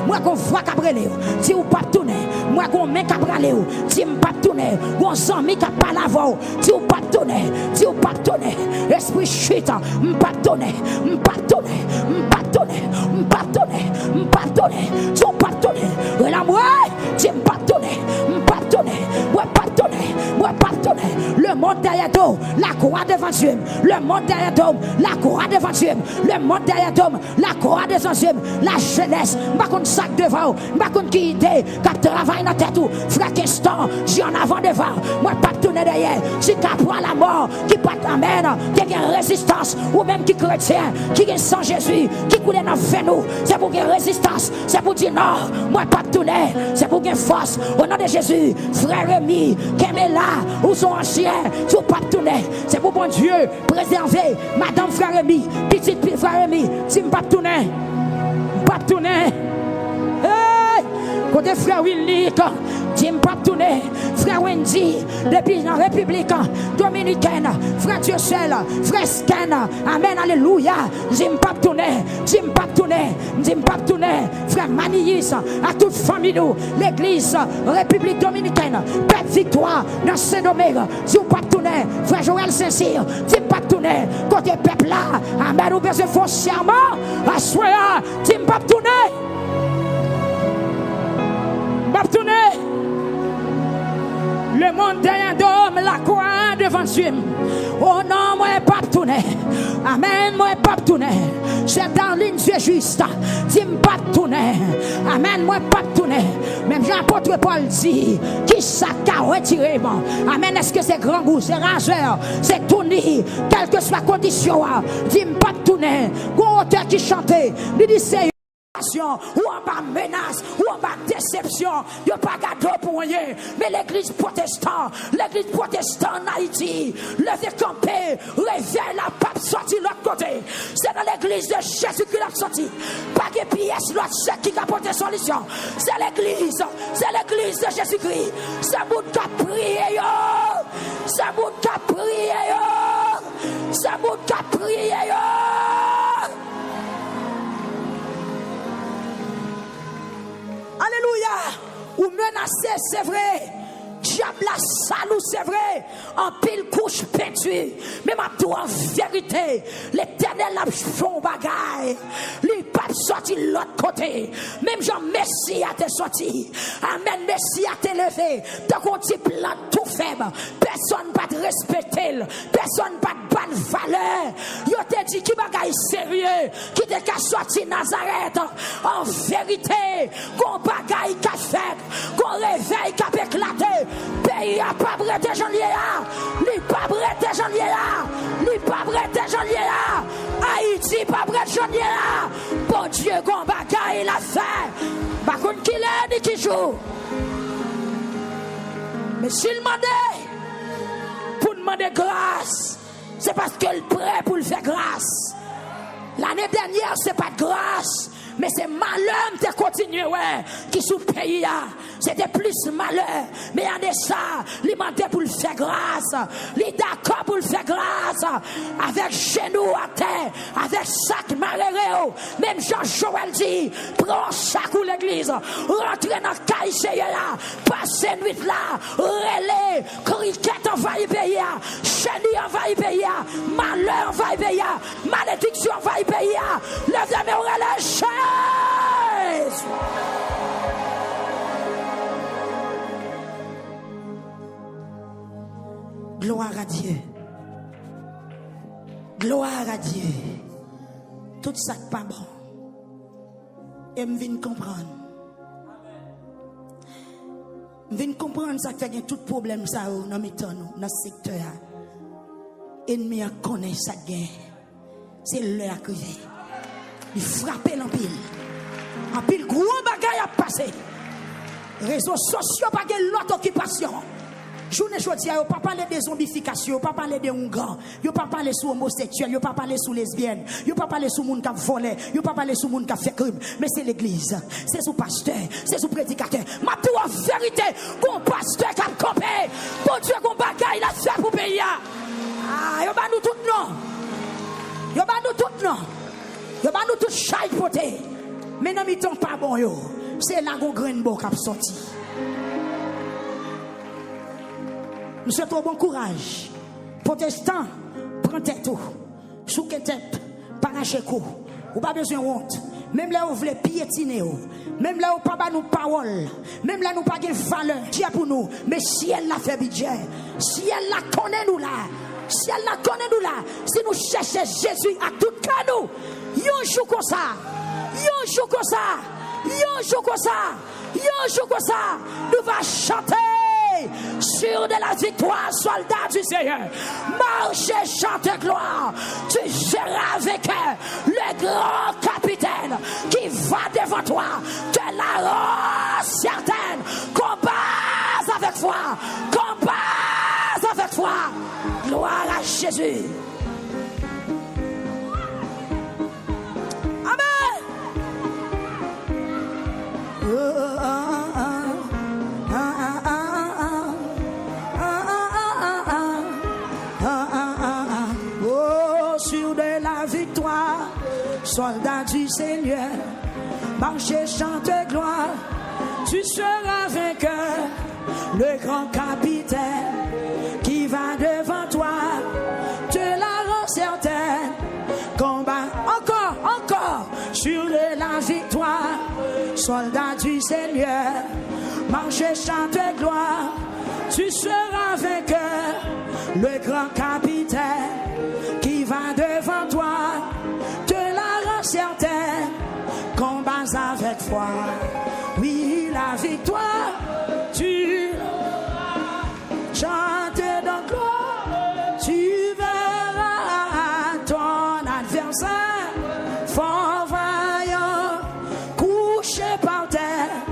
moi qu'on voit cabrelé, si ou pas tourner, moi qu'on met cabralé, si ou pas tourner, on s'en met qu'à pas la voix, si ou pas tourner, si ou pas tourner, esprit chute, m'pas tourner, m'pas tourner, m'pas tourner, m'pas tourner, m'pas tourner, si ou pas tourner, la moi, si m'pas tourner, m'pas tourner, moi pas tourner, moi pas tourner, le monde derrière toi, la croix devant Dieu, le monde derrière toi, la croix devant Dieu, le monde derrière toi, la croix devant Dieu, la jeunesse, pas qu'on sac devant, pas qu'on qui idée, qui travaille dans tête tout, frère question, j'ai en avant devant, moi pas tourner derrière, si qu'à prendre la mort, qui pas t'amène, qui a une résistance, ou même qui chrétien, qui est sans Jésus, qui coule dans le nous, c'est pour qu'il y ait résistance, c'est pour dire non, moi pas tourner, c'est pour qu'il y ait force, au nom de Jésus, frère Rémi, qui est là, ou son ancien, tu pas tourner, c'est pour bon Dieu, préserver, madame frère Rémi, petite frère Rémi, si pas tourner, pas tourner, hey, côté frère Willy, Tim pas tourner, frère Wendy, depuis la République dominicaine, frère Dieu seul, frère Sken, amen, alléluia, Tim pas tourner, Tim pas tourner, Tim pas tourner, frère Maniis, à toute famille, nous, l'église, République dominicaine, Père Victoire, dans Saint-Domingue, Tim pas tourner, frère Joël Saint-Cyr, Tim pas tourner, côté peuple là, amen, ou bien se font serment, à soir, Tim pas tourner, pas tourner. Le monde derrière d'homme, la croix devant Dieu. Oh non, moi pas tourner. Amen, moi pas tourner. C'est dans ligne Dieu juste. Dis pas tourner. Amen, moi pas tourner. Même Jean-Apôtre Paul dit, qui ça qu'a retiré bon. Amen, est-ce que c'est grand goût, c'est rageur, c'est tourner, quelle que soit la condition. Dis pas tourner. Gros auteur qui chantait, il dit c'est ou en bas menace, ou en bas déception, il n'y a pas cadeau pour rien. Mais l'église protestante en Haïti, levez camper, réveille la pape sorti de l'autre côté. C'est dans l'église de Jésus qui l'a sorti. Pas de pièce, l'autre chèque qui a porté solution. C'est l'église de Jésus-Christ. C'est bon qui a prié, c'est bon qui a prié, c'est bon qui a prié, Alléluia. Ou menacer, c'est vrai. Diable la salou, c'est vrai. En pile couche peinture. Mais ma tout en vérité. L'éternel a fait bagaille. Lui pas sorti de l'autre côté. Même Jean Messie a été sorti. Amen. Messie a été levé. Donc on dit plan tout faible. Personne pas te respecter. Personne pas de bonne valeur. Yo te dit qui bagaille sérieux. Qui te qu'a sorti Nazareth. En vérité. Qu'on bagaille qu'a fait. Qu'on réveille qu'a éclaté. Pays a pas brete janvier là, li pas brete janvier là, li pas brete janvier là, Haïti pas brete janvier là. Bon Dieu, qu'on bagaille il a fait, par contre qui l'est ni qui joue. Mais s'il demandait pour demander grâce, c'est parce qu'elle est prêt pour le faire grâce. L'année dernière, c'est pas de grâce. Mais c'est malheur de continuer, ouais, qui sous pays, c'était plus malheur. Mais en est ça, il m'a dit pour le faire grâce. Il est d'accord pour le faire grâce. Avec genoux à terre, avec sac malheureux. Même Jean-Joël dit, prends sac ou l'église, rentrez dans le caïché là, passez nuit là, relais, cricket envahit pays, chenille envahit pays, malheur envahit pays, malédiction envahit pays, levez-moi au relais. Gloire à Dieu. Gloire à Dieu. Tout ça n'est pas bon. Et je viens comprendre. Je viens comprendre ça fait tout problème ça dans mes temps, dans ce secteur. Ennemi connaît ça gain. C'est l'heure à crever. Il frappe l'empile. En pile gros bagaille a passé. Réseaux sociaux pas de l'autre occupation. Journée aujourd'hui, on pas parler de zombification, on pas parler de Hongans, on pas parler sur homosexuels, on pas parler sur lesbiennes, on pas parler sur monde qui a volé, on pas parler sur monde qui a fait crime, mais c'est l'église, c'est sous pasteur, c'est sous prédicateur. Ma tout en vérité, qu'on pasteur qui a campé, bon Dieu qu'on bagaille la fait pour payer. Ah, yo ba nous tout non. Yo ba nous tout non. Yo ba nous tout chaille poté. Mais non, mi-temps pas bon yo. C'est là qu'on graine beau qui a sorti. Nous souhaitons bon courage. Protestants, prends tête. Souke tête, parache coup. Ou pas besoin de honte. Même là où vous voulez piétiner. Même là où pas nous parole. Même là où nous pas de valeur. Dieu pour nous. Mais si elle l'a fait budget. Si elle la connaît nous là. Si elle la connaît nous là. Si nous cherchons Jésus à tout cas nous. Yon joue comme ça. Yon joue comme ça. Yon joue comme ça. Yon joue comme ça. Nous va chanter. Sur de la victoire, soldat du Seigneur. Marchez, chante gloire. Tu seras avec le grand capitaine qui va devant toi. Tu la rends certaine. Combat avec foi. Combat avec foi. Gloire à Jésus. Amen. Sur de la victoire, soldat du Seigneur, marchez, chante gloire, tu seras vainqueur, le grand capitaine qui va devant toi, te la rend certaine, combat encore, sur de la victoire, soldat du Seigneur, marchez, chante gloire, tu seras vainqueur, le grand capitaine qui va devant toi, te la rend certaine, combat avec foi. Oui, la victoire, tu chantes dans gloire, tu verras ton adversaire, fort vaillant, couché par terre,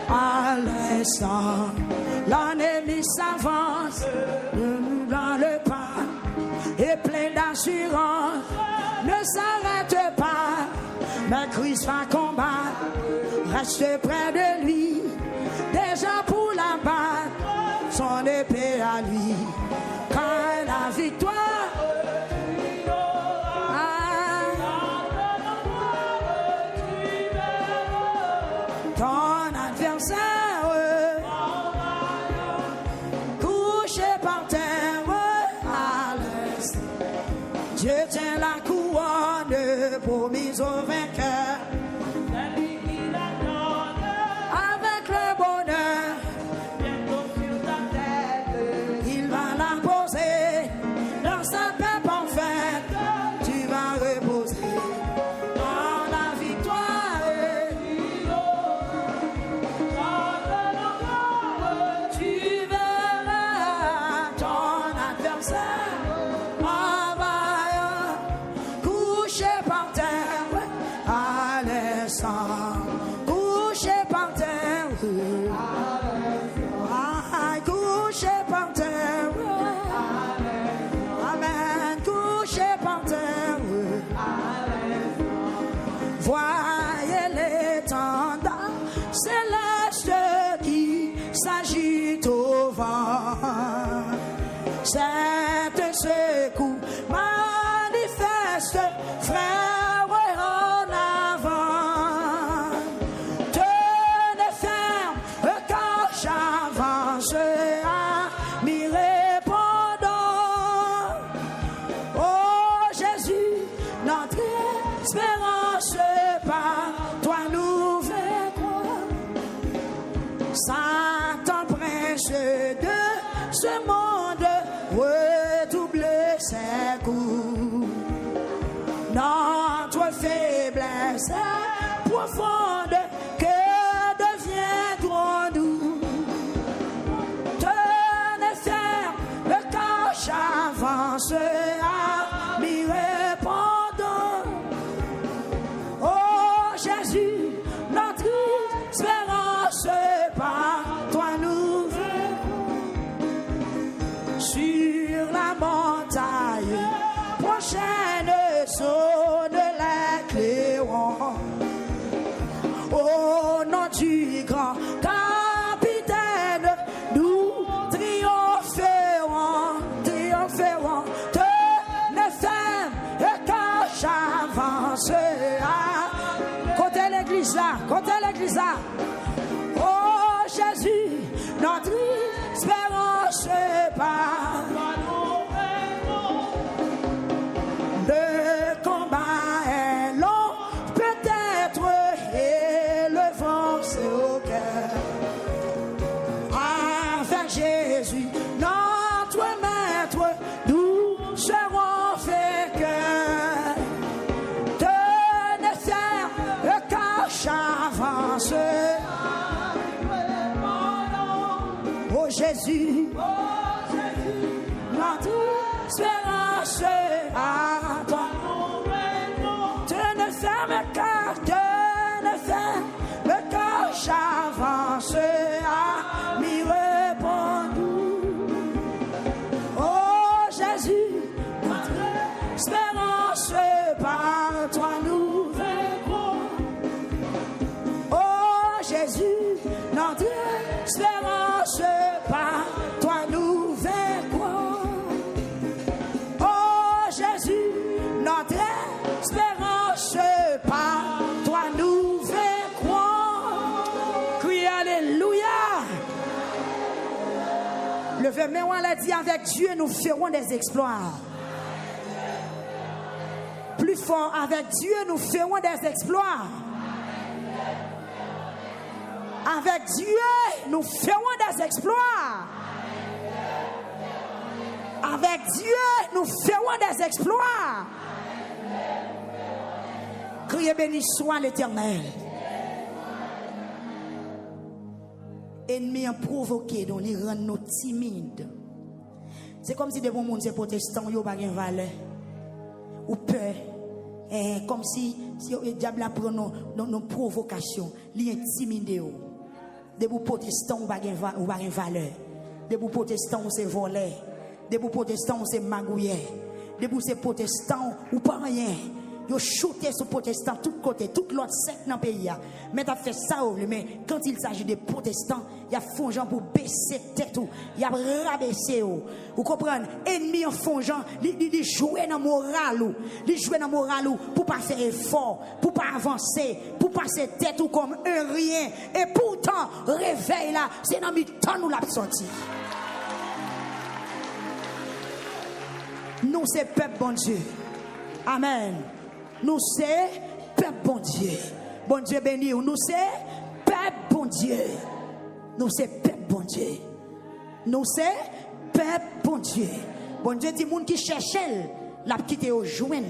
à l'instant, l'ennemi s'avance dans le pas. Et plein d'assurance, ne s'arrête pas, mais Christ va combattre, reste près de lui, déjà pour la battre, son épée à lui, quand la victoire, ton adversaire, couché par terre, Dieu tient la couronne promise au vainqueur. Avec le bonheur, bientôt sur ta tête, il va la poser dans sa paix parfaite. Tu vas reposer dans la victoire. Tu verras ton adversaire. Couché par terre, couché par terre, amen, couché par terre, voyez l'étendard céleste qui s'agite au vent, cette secours manifeste, frère. Satan prince de ce monde redouble ses coups. Notre faiblesse est profonde, que deviendrons-nous? Tenez ferme, le corps j'avance à m'y répondre. Oh Jésus, notre espérance par toi nous sur la montagne prochaine sonne les clairons. Au nom du grand capitaine, nous triompherons, triompherons. Tenez ferme et quand j'avance à côté l'église là. ça. Oh Jésus, notre espérance par le combat est long, peut-être, et le vent c'est au cœur. Avec Jésus, notre maître, nous serons vainqueurs. De ne faire qu'à j'avance. Oh Jésus, notre espérance à toi. De ne ferme qu'à, de ne ferme qu'à j'avance à m'y répondre. Oh Jésus, notre espérance par toi nous vaincrons. Oh Jésus, notre espérance par toi nous vaincrons. Oh Jésus, notre espérance par toi nous vaincrons. Crie alléluia. Levez main, on l'a dit, avec Dieu nous ferons des exploits. Plus fort, avec Dieu nous ferons des exploits. Avec Dieu nous ferons des exploits. Avec Dieu nous ferons des exploits. Criez béni soit l'Éternel. Ennemi a provoqué, donc il rend nous timides. C'est comme si des bons monde, ces protestants, ils n'ont pas de valeur. Ou peur. Comme si le diable prend nos provocations, il intimide. Des bons protestants, ils n'ont pas de valeur. Des bons protestants, c'est volé. Des bons protestants, c'est magouillé. Des bons protestants, ou pas rien. Ils ont shooté sur les protestants de tous côtés, toute l'autre secte dans le pays. Mais ils fait ça, mais quand il s'agit des protestants, il y a font gens pour baisser tête, il y a rabaisser. Vous comprenez? Ennemi en font gens, ils jouent dans le moral, ils jouent dans le moral pour pas faire effort, pour pas avancer, pour passer tête ou comme un rien. Et pourtant, réveil là, c'est dans le temps nous l'a sorti. Nous, c'est peuple bon Dieu. Amen. Nous, c'est peuple bon Dieu. Bon Dieu béni. Nous, c'est peuple bon Dieu. Nous, c'est peuple bon Dieu. Nous, c'est peuple bon Dieu. Bon Dieu dit, moun qui cherche, l'a quitté au joint.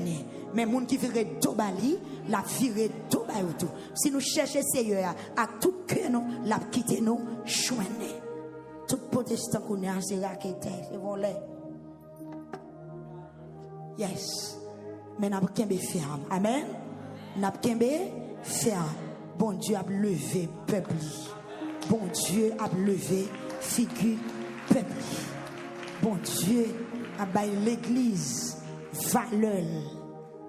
Mais moun qui vire d'obali, l'a viré d'obali tout. Si nous cherchons Seigneur, à tout cœur, nous, l'a quitté nous, joint. Tout protestant qu'on a, c'est raquette, c'est volé. Yes. Mais n'a pas ferme. Amen. N'a pas ferme. Bon Dieu a levé peuple. Bon Dieu a levé figure peuple. Bon Dieu a baillé l'église valeur.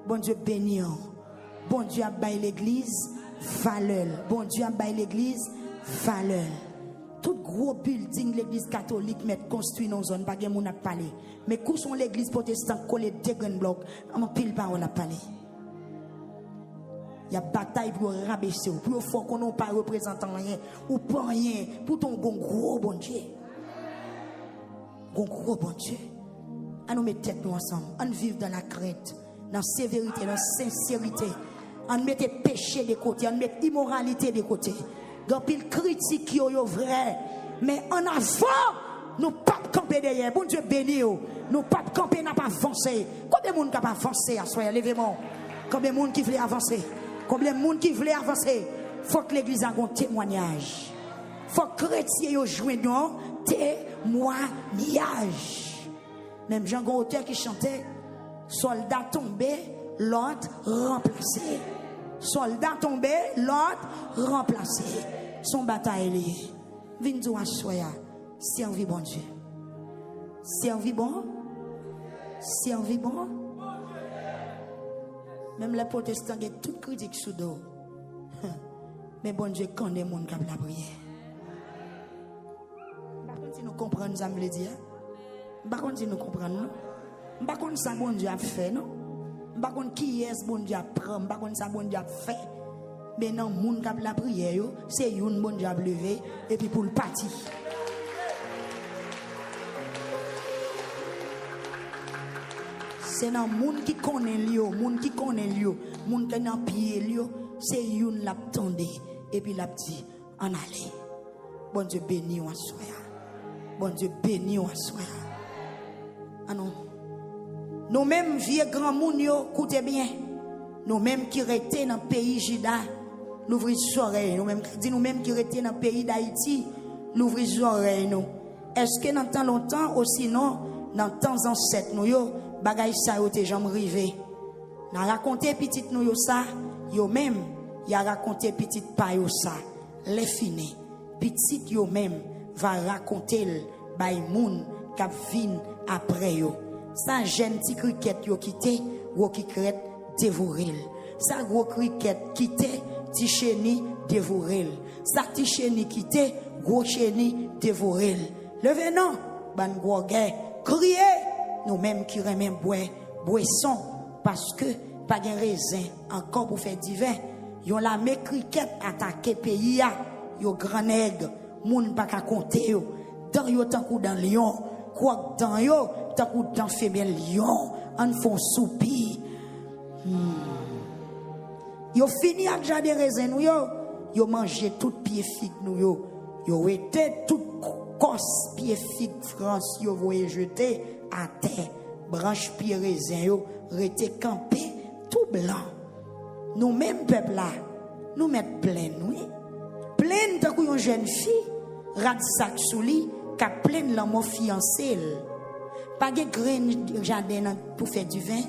Bon Dieu béni. Bon Dieu a baillé l'église valeur. Bon Dieu a baillé l'église valeur. Tout gros building l'église catholique met construit dans zone pas gen moun a parler. Mais où sont l'église protestante collé deux grands blocs, en pile pas on a parlé. Il y a bataille pour rabaisser, pour faut qu'on n'a pas représentant rien ou pas rien pour ton gros bon Dieu. Gros bon Dieu. On nous met tête nous ensemble, on vit dans la crainte, dans la sévérité, dans la sincérité. On met péché de côté, on met immoralité de côté. Quand il critique yo vrai, mais en avant nous pas camper derrière. Bon Dieu béni nous pas camper n'a pas avancer. Combien de monde qui pas avancer à soi levez-moi. Combien de monde qui veut avancer? Combien de monde qui veut avancer? Faut que l'église a un témoignage. Faut que chrétien yo joue non témoignage. Même Jean Gauteur qui chantait soldat tombé, l'autre remplacé. Soldat tombé, l'autre remplacé. Son bataille lié. Viens-nous à soya. Servi bon Dieu. Servi bon. Servi bon. Même les protestants ont toute critique sous dos. Mais bon Dieu connaît les gens qui ont la prière. Par contre, si nous comprenons, ça me le dit. Par contre, si nous comprenons, par contre, ça bon Dieu a fait, non? Par contre, qui est bon Dieu a pris? Par contre, ça bon Dieu a fait. Mais non, moun k'ap la prière yo, c'est une bonne job levé et puis pour le parti. C'est nan moun qui connaît lio, moun qui connaît lio, moun qui nan pied lio, c'est une l'a tendé et puis l'a dit en aller. Bon Dieu béni ou en soya. Bon Dieu béni ou en soya. Ah non. Nous mêmes vieux grand moun yo, écoutez bien. Nous mêmes qui restent dans le pays Juda, l'ouvrir les oreilles. Nous mêmes qui restent dans le pays d'Haïti, l'ouvrir les oreilles. Est-ce que dans temps longtemps ou sinon dans temps ancêtres nous yo bagay sa yo te jam rivé. N'a raconté petite nous yo ça, yo même y a raconté petite pa yo ça. Les fini. Petite yo même va raconter bay moun k'ap vin après yo. Ça jeune petit cricket yo quitté, gros cricket dévoré. Ça gros cricket quitté, petit chenille dévoré. Ça petit chenille quitté, gros chenille dévoré. Levez non, ban gros gars, criez. Nous mêmes qui remen boisson parce que pas de raisin encore pour faire divin. Yon la me cricket attaquer pays ya, yo grand nègre, moun pas ka compter yo. Dans yo tant coup dans lion, quoi dans yo tant coup dans femelle lion, en font soupir. Yo fini à déjà des raisins nous yo mangé tout pied figue nous yo été tout cos pied figue France yo voyez jeter à terre, branche pied raisin yo, rete campé tout blanc. Nous mêmes peuple là, nous mettre plein oui. Plein tant que une jeune fille, rat sac sous lit, qu'a plein l'amour fiancé. Pas de grain jardin pour faire du vin,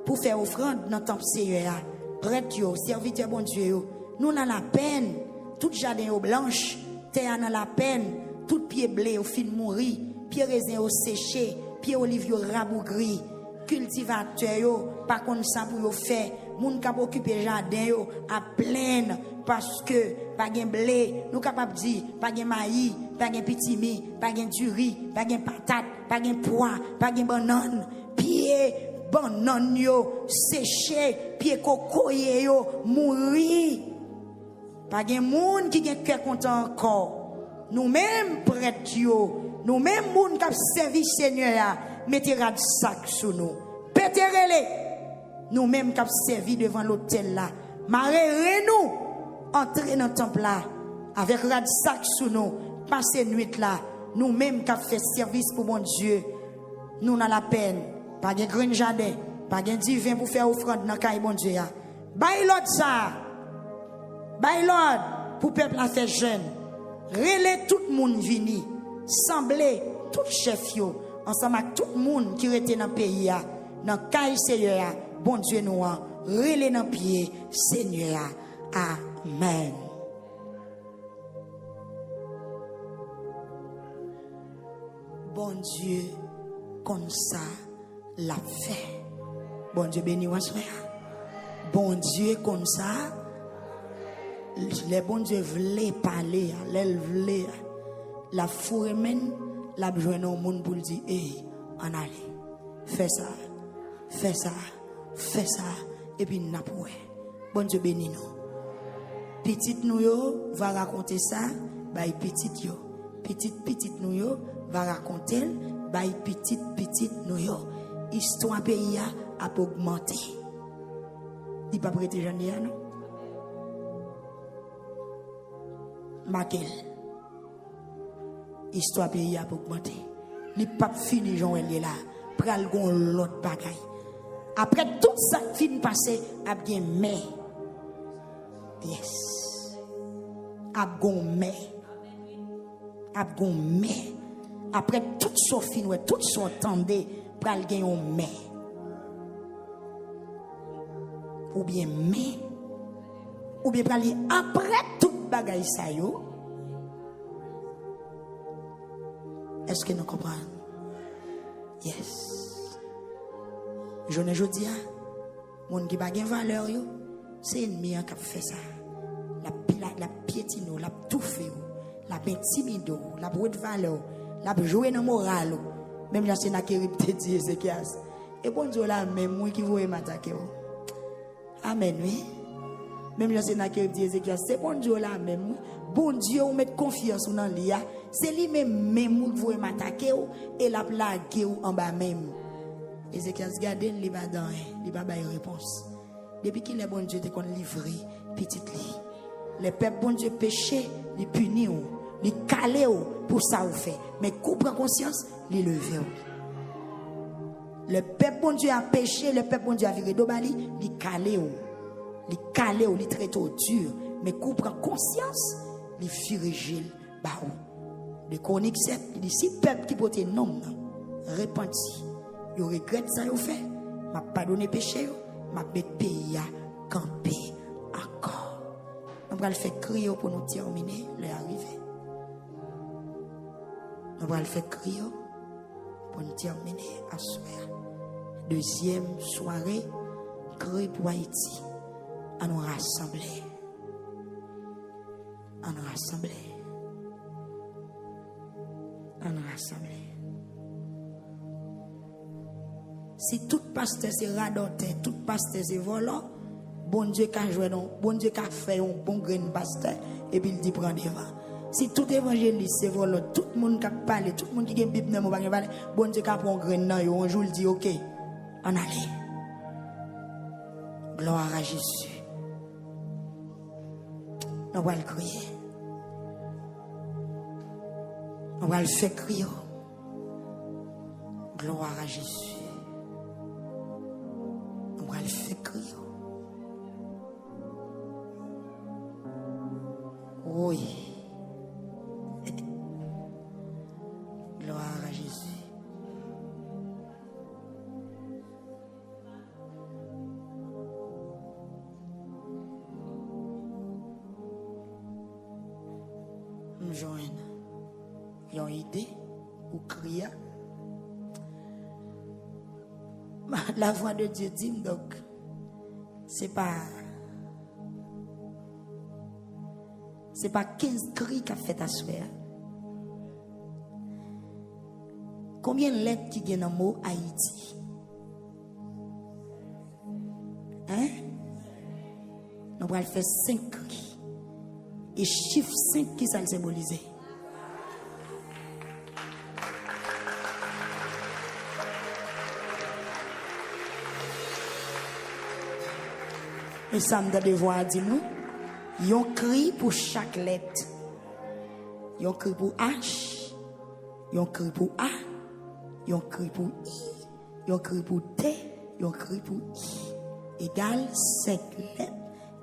pour faire offrande dans temple Seigneur. Prêtre yo, serviteur bon Dieu yo. Nous dans la peine, tout jardin au blanche, terre dans la peine, tout pied blé au fin mourir. Pied raisin au séché, pied olive au rabougri, cultivateur yo, pas comme ça pour yo faire, moun k'ap occuper jardin yo à plein parce que pas gen blé, nous capable dire pas gen maïs, pas gen petit mi, pas gen du riz, pas gen patate, pas gen pois, pas gen banane, pied banane yo séché, pied cocoyer yo mouri. Pas gen moun qui gen cœur content encore. Nous mêmes prêtres yo, nous mêmes moun qui servi Seigneur, mettez rad sac sur nous. Péterez-les. Nous mêmes qui servi devant l'hôtel là. Marrez-nous. Entrez dans le temple là. Avec rad sac sur nous. Passez nuit là. Nous mêmes qui fait service pour mon Dieu. Nous dans la peine. Pas de grain jardin. Pas de divin pour faire offrande dans caille mon Dieu. Bay l'autre ça. Bay l'autre pour peuple à faire jeune. Relais tout le monde vini, semblé tout chef yo, ensemble avec tout le monde qui était dans le pays, dans le caille Seigneur, bon Dieu nous, relais dans le pied, Seigneur, amen. Bon Dieu, comme ça, l'a fait. Bon Dieu béni ou soya. Bon Dieu, comme ça. Les bons Dieu voulaient parler, les voulaient la fourre même, la besoin au monde pour dire, hey, en allez, fais ça, fais ça, fais ça, et puis n'a pas. Bon Dieu béni nous. Petite nous yo va raconter ça, bah petite yo, petite nous yo va raconter, bah petite nous yo. Histoire pays a augmenté. Il pas prêter Jean-Dia non? Maquel. Histoire pays a augmenté. Li pas fini Joël là. Pral gon l'autre bagaille. Après tout ça fin passé, a bien mais. Yes. A gon mais. A gon mais. Après tout ça fin ouais, tout ça tendé, pral gen on mais. Ou bien mais. Ou bien pral après tout bagaille ça yo. Est-ce que nous comprenons? Yes. Je ne dis pas, mon qui n'a pas de valeur, c'est ennemi qui fait ça. La piétino, la touffe, la intimido, la brûle de valeur, la jouer dans le moral. Même si c'est un qui dit et bon Dieu là, même moi qui veux m'attaquer. Amen, oui. Même je sais que dit Ézéchiel, c'est bon Dieu là même. Bon Dieu, on met confiance dans lui. C'est lui-même qui vous m'attaquer et la plague en bas même. Ézéchiel regarde, il va dans, il va avoir une réponse. Depuis qu'il est bon Dieu, te qu'on livré petite li. Les peuples bon Dieu péché, les punit ou, les calé pour ça ou fait. Mais coup prend conscience, les lever. Le peuple bon Dieu a péché, le peuple bon Dieu a viré d'obali, les calé ou, les traité dur. Mais coup prend conscience, les firigil baou. De Chronique 7, il dit si peuple qui porte nom, repenti, il regrette ça il fait, m'a pardonné péché, m'a mettre pays à camper encore. On va le faire crier pour nous terminer l'arrivée. On va le faire crier pour nous terminer à soir. Deuxième soirée, cri pour Haïti. À nous rassembler. À nous rassembler. À nous rassembler. Si tout pasteur c'est radoté, tout pasteur c'est volant, bon Dieu qu'a joué non, bon Dieu qu'a fait un bon grain pasteur et puis il dit prend devant. Si tout évangéliste c'est volant, tout le monde qui parle, tout le monde qui a une Bible dans mon parler, bon Dieu qu'a prend un grain dans yo, un jour il dit OK, on allait. Gloire à Jésus. On va le crier. On va le faire crier. Gloire à Jésus. On va le faire crier. Oui. Gloire à Jésus. Nous joignons une idée ou crier. La voix de Dieu dit donc c'est pas 15 cris qu'a fait ta soeur. Combien de lettres qui viennent dans le mot Haïti? Hein? Nous allons faire 5 cris. Et chiffre 5 qui ça le symbolise? Et ça me donne devoir dire nous, il y a un cri pour chaque lettre. Il y a un cri pour H, il y a un cri pour A, il y a un cri pour I, il y a un cri pour T, il y a un cri pour I. Égal 5 lettres.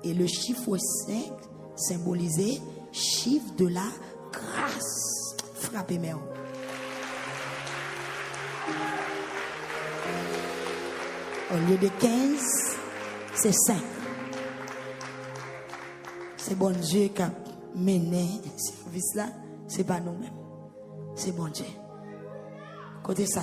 Et le chiffre 5 symbolisé chiffre de la grâce. Frappez-moi. Au lieu de 15, c'est 5. C'est bon Dieu qui a mené ce service là, c'est pas nous-mêmes. C'est bon Dieu. Côté ça,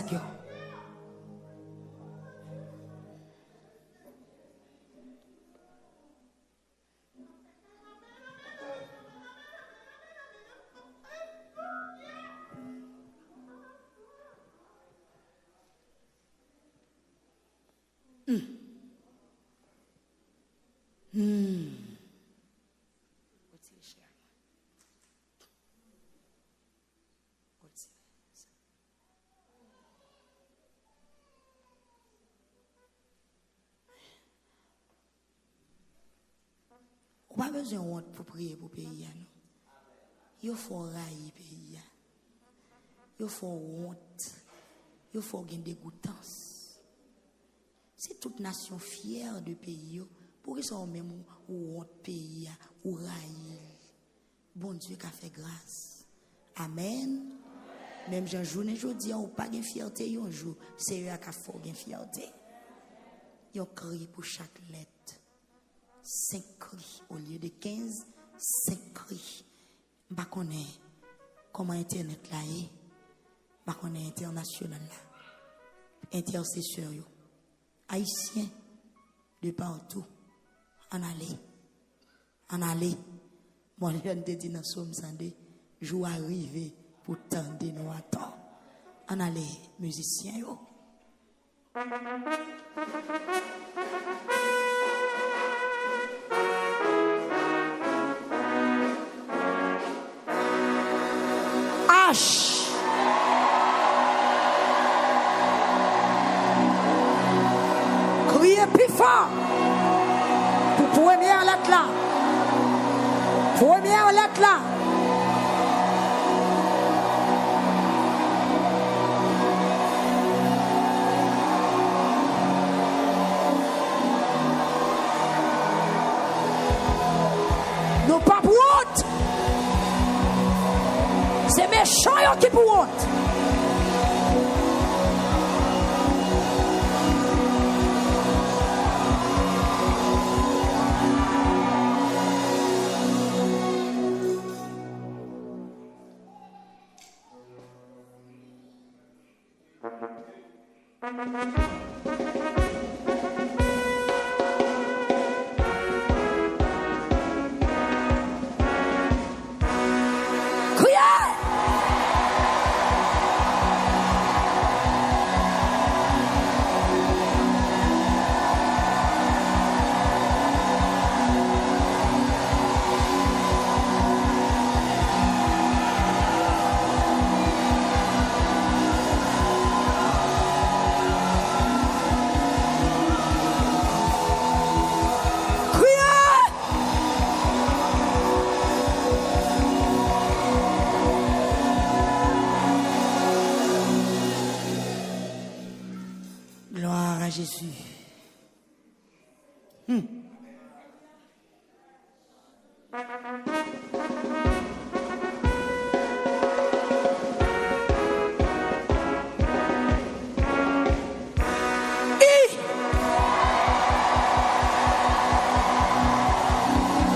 On n'a pas besoin de honte pour prier pour le pays. Il faut railler le pays. Il faut honte. Il faut gagner des dégoûtance. C'est toute nation fière de pays. Pour qu'ils soient même honte pays ou railler. Bon Dieu qui a fait grâce. Amen. Même Jean journée aujourd'hui, on n'a pas de fierté un jour. C'est eux qui a fait une fierté. Ils ont crié pour chaque lettre. 5 cris au lieu de 15, 5 cris. Je ne connais pas comment Internet là est. Je ne connais pas international là. Intercesseur, haïtien de partout. En aller. Moi, je te dis dans Somme 102, jour arrivé pour tendre nous attendre. En aller, musicien, yo. courage. Criez plus fort. Pour première lettre là. Première lettre là. Nous pas pour honte. C'est méchant qui pour honte. Jésus.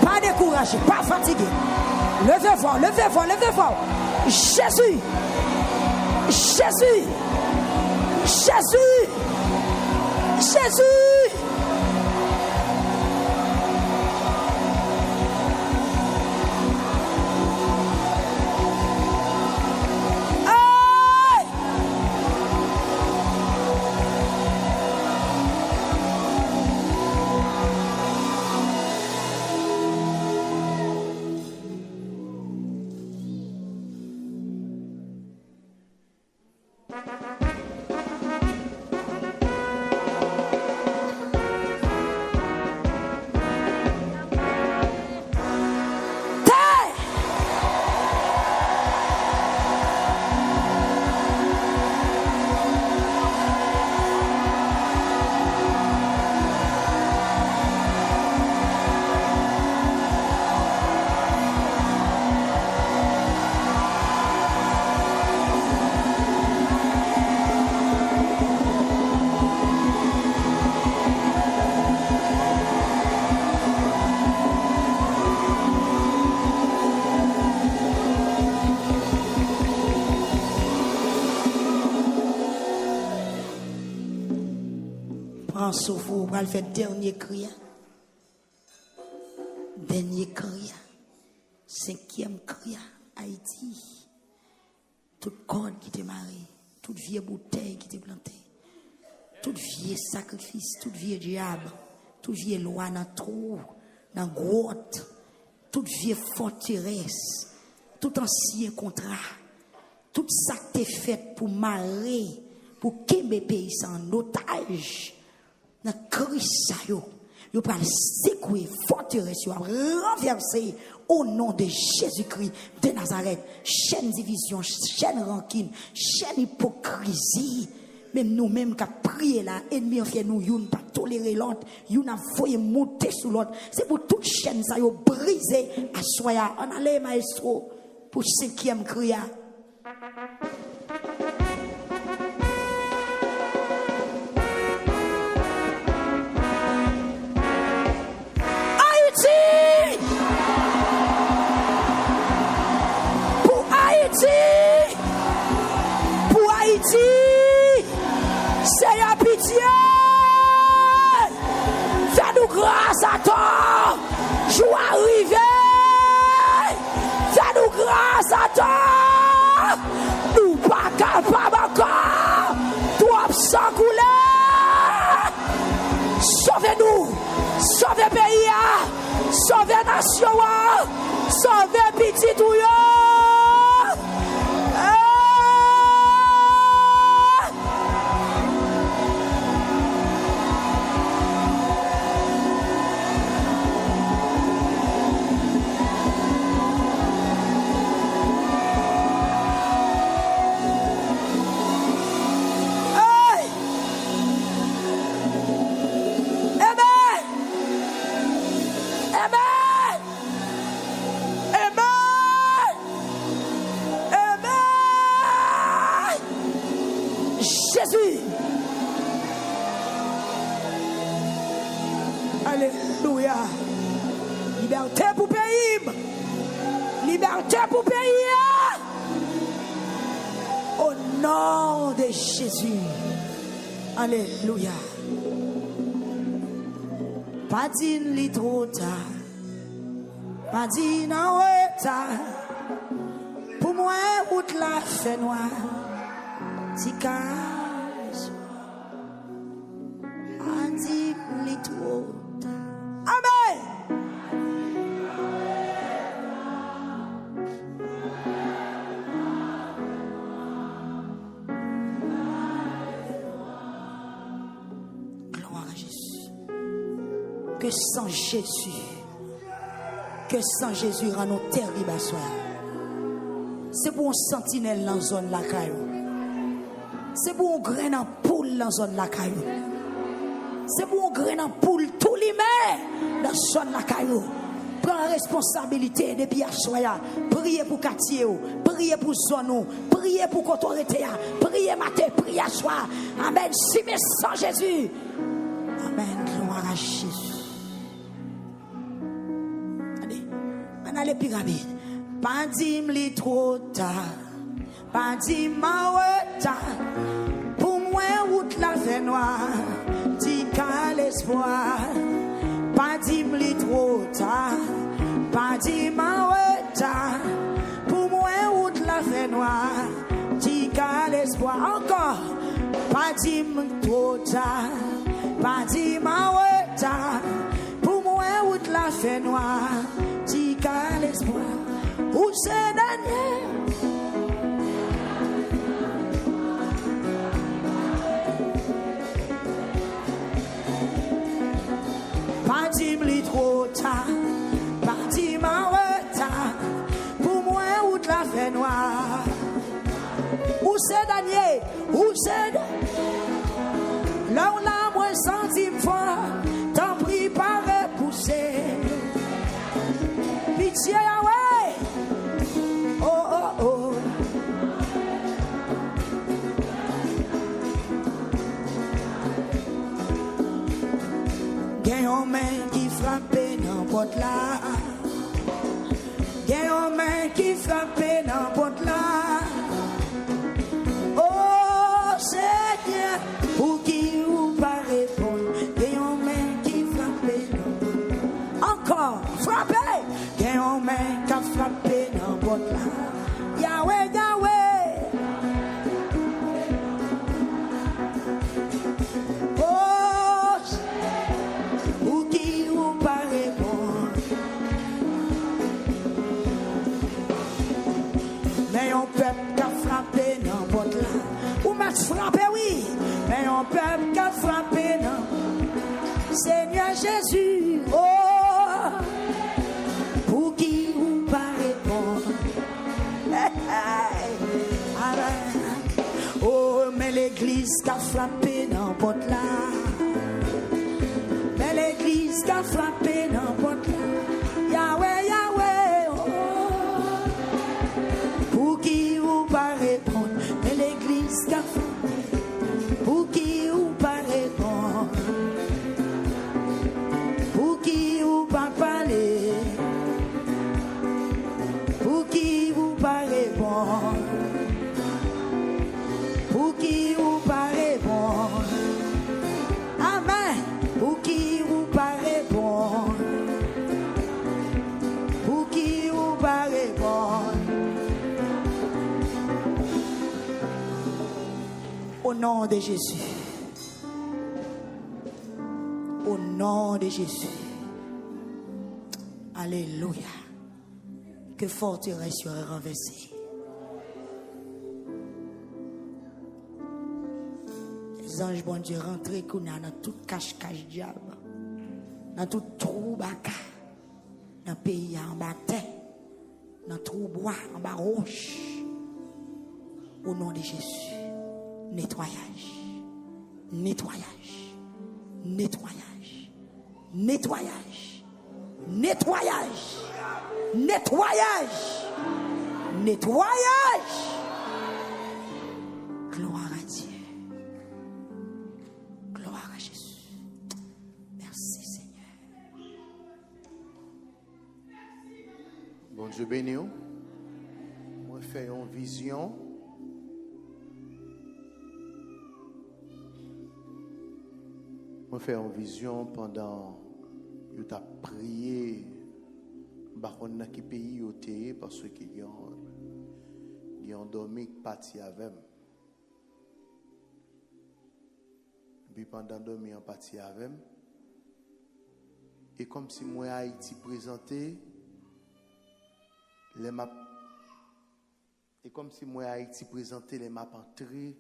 Pas découragé, pas fatigué. Levez fort, levez fort, levez fort. Jésus. Jésus. Jésus. Jésus. Aïe. Souffle, on va le faire dernier cri. Dernier cri. Cinquième cri. Haïti. Toute corde qui t'est mariée. Toute vieille bouteille qui t'est plantée. Toute vieille sacrifice. Toute vieille diable. Toute vieille loi dans trou. Dans grotte. Toute vieille forteresse. Tout ancien contrat. Tout ça qui t'est fait pour marrer. Pour qu'aimer pays en otage. Dans Christ, vous parlez secouer, forteresse, renverser au nom de Jésus-Christ de Nazareth. Chaîne division, chaîne rancune, chaîne hypocrisie. Même nous-mêmes qui prions là, ennemi en fait nous, nous pas tolérer l'autre, nous n'a voyé monter sur l'autre. C'est pour toute chaîne ça, vous briser à soya. On allait maestro pour cinquième cri. C'est la pitié. Fais-nous grâce à toi. Je arriver. Fais-nous grâce à toi. Nous pas capables encore. Toi sans couler. Sauvez-nous. Sauvez pays. Sauvez nation. Sauvez petit tout. Liberté pour pays. Au nom de Jésus. Alléluia. Pas d'une li trop tard. Pas d'une en retard. Pour moi, route la fait noir. Ticage. Pas d'une li trop tard. Amen. Que sans Jésus rend nous terribles à soi. C'est pour un sentinelle dans la zone la caillou. C'est pour un grain en poule dans la zone la caillou. C'est pour un grain en poule tout l'hiver dans la zone la caillou. Prends responsabilité depuis à soi. Priez pour quartier, priez pour zone, priez pour autorité, priez matin, priez à soi. Amen. Si mais sans Jésus. Amen. Gloire à Jésus. Allez, pyramide. Pas dim li trop tard. Pas dim ma retard. Pour moi, route la fait noire. Dis qu'à l'espoir. Pas dim li trop tard. Pas dim ma retard. Pour moi, route la fait noire. Dis qu'à l'espoir. Encore. Pas dim trop tard. Pas dim ma retard. Pour moi, route la fait noire. Qu'à l'espoir, où c'est Daniel? Pas dit trop tard, pas dit ma retard. Pour moi, où te la fait noir? Où c'est Daniel? Où c'est Daniel? Là où la moins centime fort, t'en prie pas repousser. Pitié, Yahweh. Oh, oh, oh. Gagne en main qui frappe n'importe là. Gagne en main qui frappe n'importe là. Oh, Seigneur, pour qui vous pas répondre. Gagne en main qui frappe n'importe là. Encore, frappez. Gagne en main qui frappe n'importe là. Yahweh, Yahweh. Frappé, oui, mais on peut qu'à frapper, non. Seigneur Jésus, oh, pour qui vous parlez bon. Oh, mais l'église qu'a frappé n'importe là. Mais l'église qu'a frappé n'importe là. Yahweh, Yahweh, oh, pour qui vous parlez bon. Mais l'église qu'a frappé. Pour qui ou pas répondre, pour qui ou pas parler, pour qui ou pas répondre, pour qui ou pas répondre, amen, pour qui ou pas répondre, pour qui ou pas répondre. Au nom de Jésus. Au nom de Jésus. Alléluia. Que forteresse serait renversée. Les anges, bon Dieu, rentrez dans tout cache-cache diable. Dans tout trou baka. Dans le pays en bas terre. Dans tout bois en bas roche. Au nom de Jésus. Nettoyage, nettoyage, nettoyage, nettoyage, nettoyage, nettoyage, nettoyage. Gloire à Dieu. Gloire à Jésus. Merci Seigneur. Bon Dieu béni. fait une vision. Moi fait une vision pendant que tu as prié. Dans quel pays où tu es parce qu'ils ont dormi parti avec. Puis pendant dormi en parti avec. Et comme si moi Haïti présenté les maps. Et comme si moi Haïti présenté les maps entrées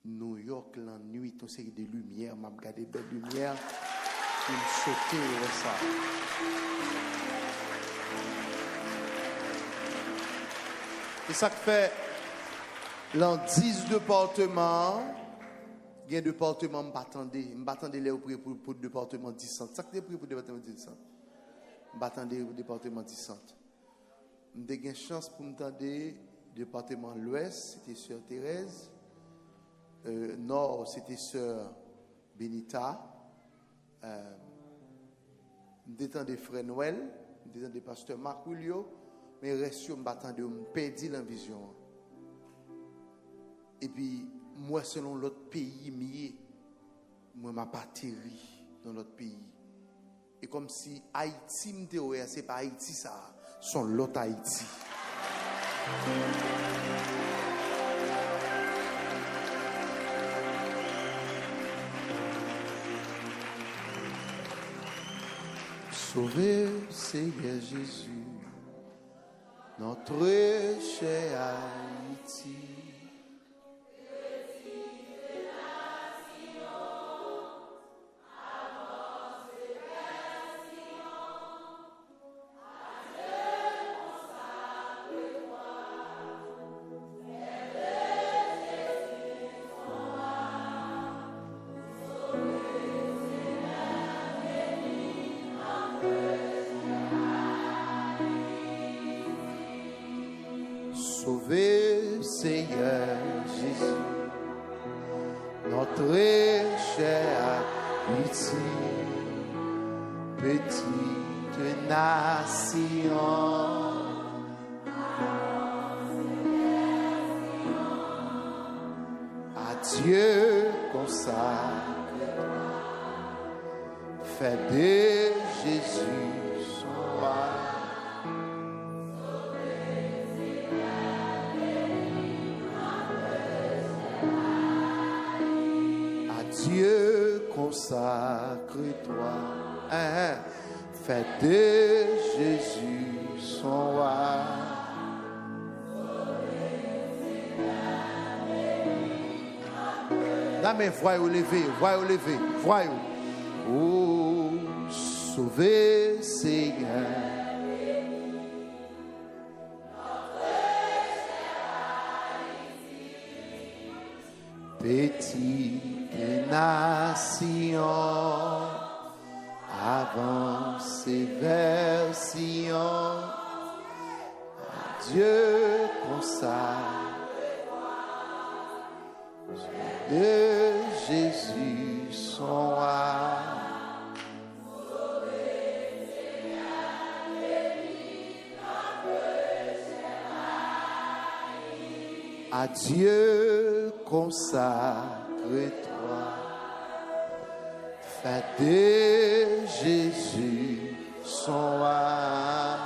New York la nuit, une série de lumières, m'a regardé des lumières, qui me sautaient ça. Et ça fait dans 10 départements, il y a un département m'attendais les pour le département 10 centres. Ça que pour le département 10 centres. M'attendais au département 10 centres. J'ai eu une chance pour m'attendre département l'ouest, c'était Sœur Thérèse. Nord, c'était Sœur Benita. M'attendais Frère Noël, m'attendais Pasteur Marc Julio, mais reste m'attendais, me perdis la vision. Et puis moi selon l'autre pays moi m'a pas atterri dans l'autre pays. Et comme si Haïti m'était c'est pas Haïti ça, son l'autre Haïti. Sauvé Seigneur Jésus, notre cher Haïti. Sauvé Seigneur Jésus, notre cher Haïti, petite nation. À Dieu consacre, fais de Jésus son roi. Dieu consacre-toi, fais de Jésus son roi. La main, voyez lever, voyez. Oh, sauvez Seigneur. Petite nation, avancez vers Sion, Dieu consacre de Jésus son roi. À Dieu consacre-toi, fais de Jésus son roi.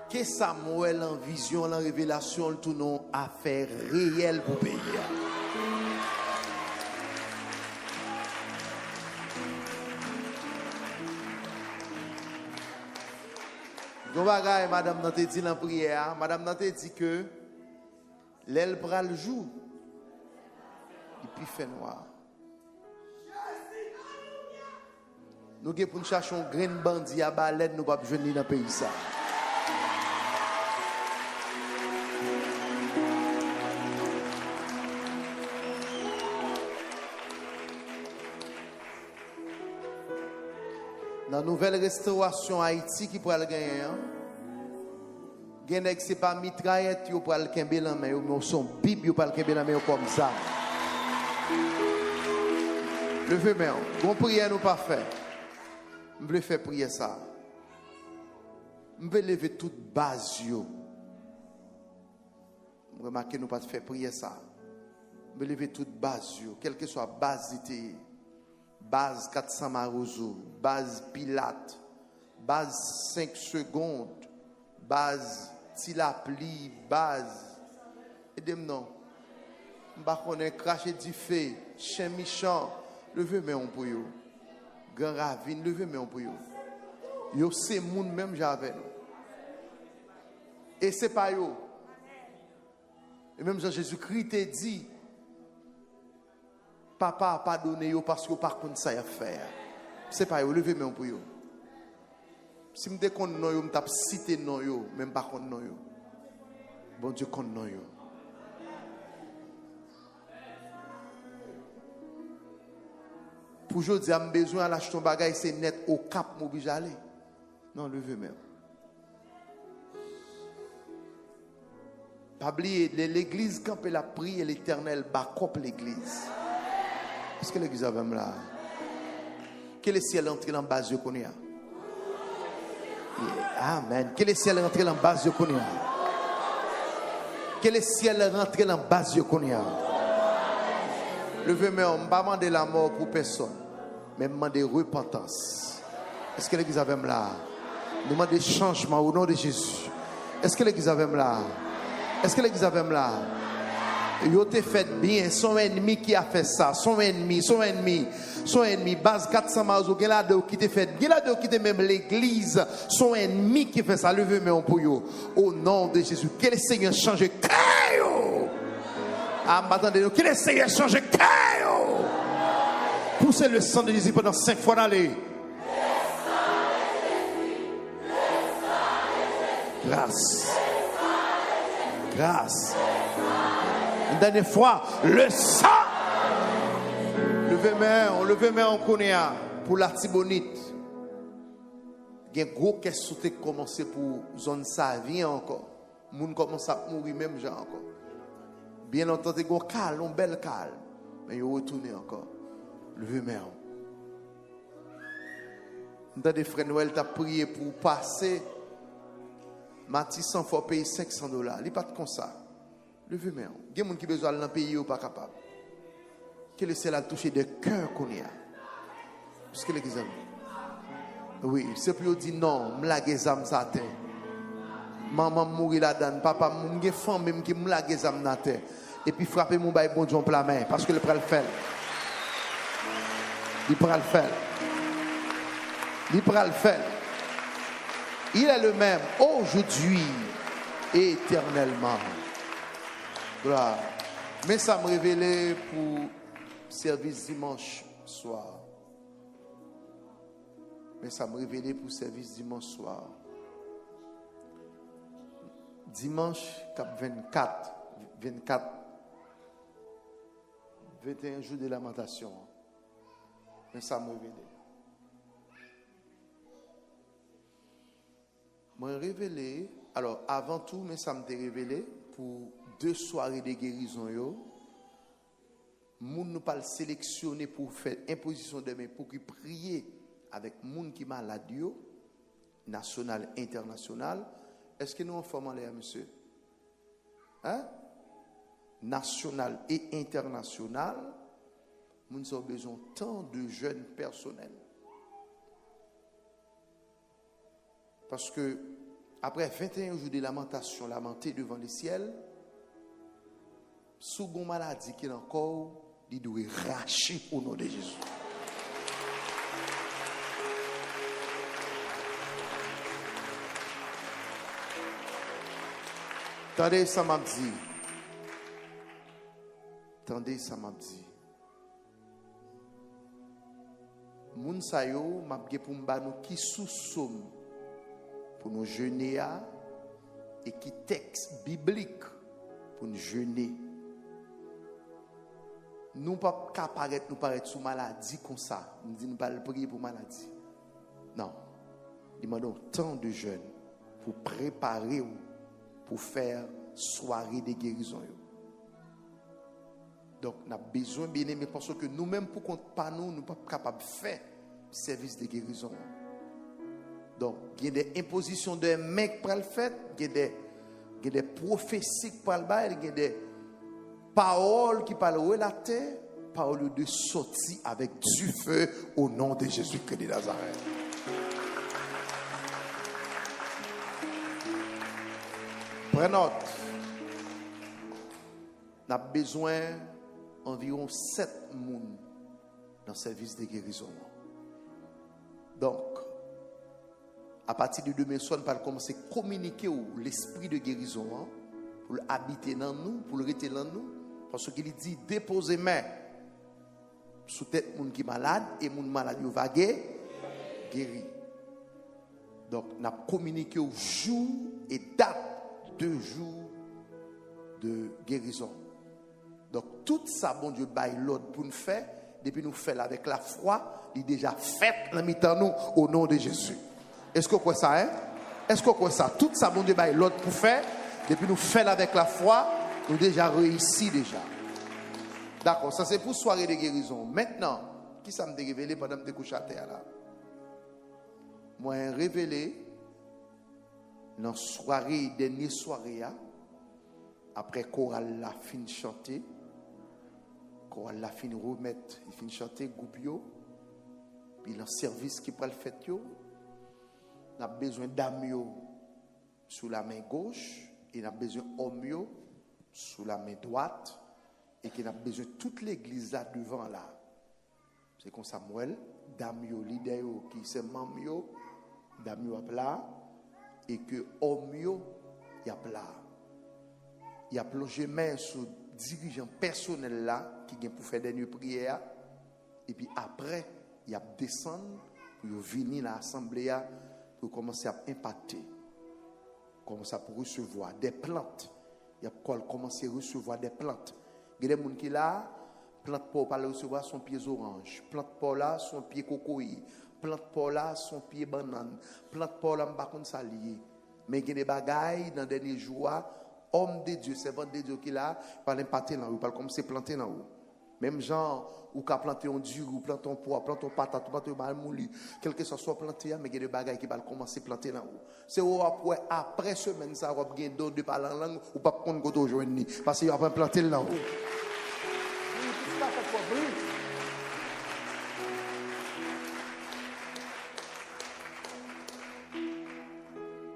Que Samuel en vision, en révélation, tout non affaire réelle pour le pays. Madame n'a dit dans la prière, madame n'a dit que l'aile bras le jour et puis fait noir. Nous avons pour chercher un grain de bandit à balade, nous ne pouvons pas venir dans le pays. Ça. Dans la nouvelle restauration Haïti qui pourrait le gagner, Genek c'est pas mitraillette yo pral kembe lan mais yo son bible yo pral kembe lan mais comme ça. Levez main. Bon prière nous pas faire. Je veux faire prier ça. Je veux lever toute base yo. Remarquez nous pas faire prier ça. Je veux lever toute base yo, quelle que soit base d'ité, base 400 Marozo, base Pilate, base 5 secondes, base Tilapli, base aidez-moi non. M'pa connait cracher du feu, chien méchant, levez main pour yo. Grand ravine, levez main pour yo. Yo c'est moun même j'avais nous. Et c'est pas yo. Et même Jean-Jésus-Christ t'a dit papa a pardonné yo parce que par contre ça y a faire. C'est pas yo, levez main pour yo. Si me déconne non yo, me t'a cité non yo, même pas contre non yo. Bon Dieu compte non yo. Pour aujourd'hui, j'ai besoin d'acheter un bagage, c'est net au cap, mon obligé aller. Non, levez même. Pas oublier, l'église, quand elle a prié l'éternel, backup l'église. Est-ce que l'église a même là? Quel est le ciel entré dans la base de Konya? Amen. Quel est le ciel rentré dans la base de Konya? Quel est le ciel rentré dans la base de Konya? Levez moi, on ne va pas demander la mort pour personne, mais demander repentance. Est-ce que l'église a même là? Demander changement au nom de Jésus. Est-ce que l'église a même là? Est-ce que l'église a même là? Yo te fait bien, son ennemi qui a fait ça, son ennemi, base 400 mazo, qui te fait, qui te même l'église, son ennemi qui fait ça, levez-moi pour yo, au nom de Jésus, que le Seigneur change caillou, attendez, que le Seigneur change caillou, poussez le sang de Jésus pendant 5 fois d'aller, grâce, une dernière fois, le sang. Levez main en Konya pour la Tibonite. Il y a un gros question qui a commencé pour zone sa vie encore. Les gens commencent à mourir même genre encore. Bien entendu, il y a un calme, un bel calme. Mais ils retournent encore. Levez main. Dans des frères Noël, tu as prié pour passer. Matissan, il faut payer $500. Il n'est pas comme ça. Levez main. Il y a des gens qui ont besoin d'un pays ou pas capable. Quel est cela toucher des cœurs qu'on y a? Parce que l'examen. Oui, c'est plus dit non, me la gezam sa terre. Maman mourir là-dedans, papa m'ge femme même qui me la gezam na terre. Et puis frapper mon bail bon Dieu la main parce que le pral faire. Il pral faire. Il pral faire. Il est le même aujourd'hui et éternellement. Voilà. Mais ça me révélait pour service dimanche soir. Mais ça me révélait pour service dimanche soir. Dimanche 24, 21 jours de lamentation. Mais ça me révélait. Me révélé, alors avant tout, mais ça me révélé pour 2 soirées de guérison yo. Moun nous pas sélectionner pour faire imposition de main pour qui prier avec moun qui malade yo, national international. Est-ce que nous en formons les monsieur? Hein? National et international. Moun avons besoin tant de jeunes personnels. Parce que après 21 jours de lamentation, lamenter devant le ciel, second maladie qui est encore, il doit racher au nom de Jésus. Attendez, ça m'a dit. Attendez, ça m'a dit. Moun sa yo, m'a gè pou m'ba nou ki sous somme pour nous jeûner et qui texte biblique pour nous jeûner. Nous pas paraître nous paraître sous maladie comme ça. Nous disons nous pas prier pour maladie. Non. Demandons tant de jeûne pour préparer pour faire soirée de guérison. Donc, nous avons besoin, bien aimé, parce que nous-mêmes, pour compte pas nous, nous ne sommes pas capables de faire service de guérison. Donc, il y a des impositions de mecs pour le faire, il y a des prophéties pour le faire, il y a des paroles qui parlent relater, paroles de sortie avec du feu au nom de Jésus-Christ de Nazareth. Prenez note. Nous avons besoin d'environ 7 personnes dans le service de guérison. Donc, à partir de demain soir, nous allons commencer à communiquer l'esprit de guérison pour l'habiter dans nous, pour le rester dans nous. Parce qu'il dit, déposez main sous tête monde qui est malade et monde malade va guérir. Donc, nous avons communiqué au jour et date de jour de guérison. Donc, tout ça, bon Dieu, baille l'ordre pour nous faire. Depuis nous faire avec la foi, il est déjà fait dans mi-temps nous au nom de Jésus. Est-ce que vous croyez ça, hein? Est-ce que vous croyez ça? Tout ça, bon Dieu, baille l'ordre pour faire. Depuis nous faire avec la foi, nous déjà réussi déjà. D'accord, ça c'est pour soirée de guérison. Maintenant, qui ça me révélé pendant que je couche à terre là? Moi, révélé dans la soirée, dernière soirée, après chorale la fin chanter, chorale la fin remettre, il fin chanter goupio, puis le service qui prend le fait yo, on a besoin d'amio sous la main gauche et on a besoin d'omio sous la main droite et qu'on a besoin de toute l'église là devant là. C'est comme Samuel, d'amio l'idéo qui c'est mamio, d'amio à plat et que omio y a plat. Il a plongé main sur dirigeant personnel là qui vient pour faire des nuits prières et puis après il a descendu pour venir à l'assemblée pour commencer à impacter, commencer à recevoir des plantes. Il a commencé à recevoir des plantes. Il y a des gens qui là, plante pour pas recevoir son pied orange, plante pour là son pied cocoï, plante pour là son pied banane, plante pour là m'pa kon sa lié. Mais il y a des bagailles dans les derniers jours, homme de Dieu, servant de Dieu qui là, pas l'impacter là, ou pas commencer à planter là haut. Même genre ou qu'a planter un dur ou planter un pois, planter un patate, planter un mouli, quel que soit planté, mais il y a des bagailles qui va commencer à planter là haut. C'est après semaine ça va bien d'autres de parler en langue ou pas prendre goto joindre parce qu'il va planter là haut.